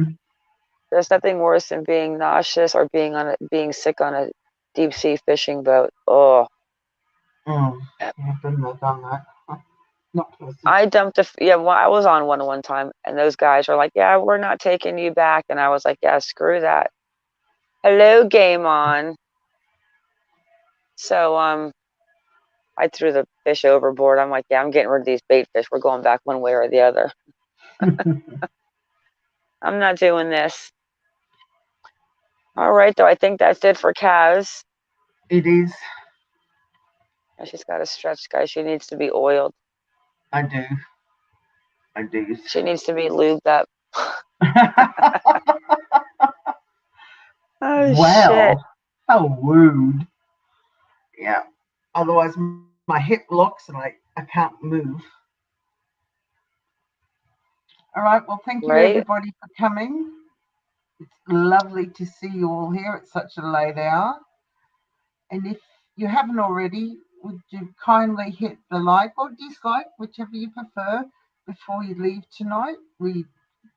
[SPEAKER 2] there's nothing worse than being nauseous or being sick on a deep sea fishing boat. Oh,
[SPEAKER 1] Oh, I've been there, done that. Not pleasant.
[SPEAKER 2] I dumped well, I was on one time, and those guys are like, "Yeah, we're not taking you back," and I was like, "Yeah, screw that. Hello, game on." So I threw the fish overboard. I'm like, "Yeah, I'm getting rid of these bait fish. We're going back one way or the other. I'm not doing this." All right, though. I think that's it for Kaz.
[SPEAKER 1] It is.
[SPEAKER 2] She's got a stretch, guys. She needs to be oiled.
[SPEAKER 1] I do.
[SPEAKER 2] She needs to be lubed up. Oh,
[SPEAKER 1] Wow,
[SPEAKER 2] shit.
[SPEAKER 1] how rude. Yeah. Otherwise, my hip locks and I can't move. All right. Well, thank you
[SPEAKER 2] Right?
[SPEAKER 1] everybody for coming. It's lovely to see you all here at such a late hour. And if you haven't already, would you kindly hit the like or dislike, whichever you prefer, before you leave tonight? We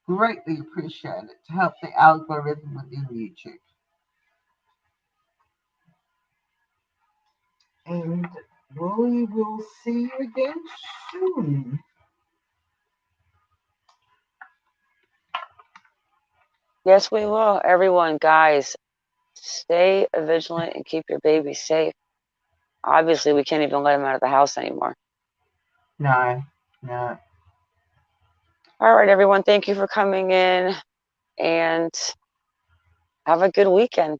[SPEAKER 1] greatly appreciate it to help the algorithm within YouTube. And we will see you again soon.
[SPEAKER 2] Yes, we will. Everyone, guys, stay vigilant and keep your baby safe. Obviously, we can't even let him out of the house anymore.
[SPEAKER 1] No.
[SPEAKER 2] All right, everyone. Thank you for coming in, and have a good weekend.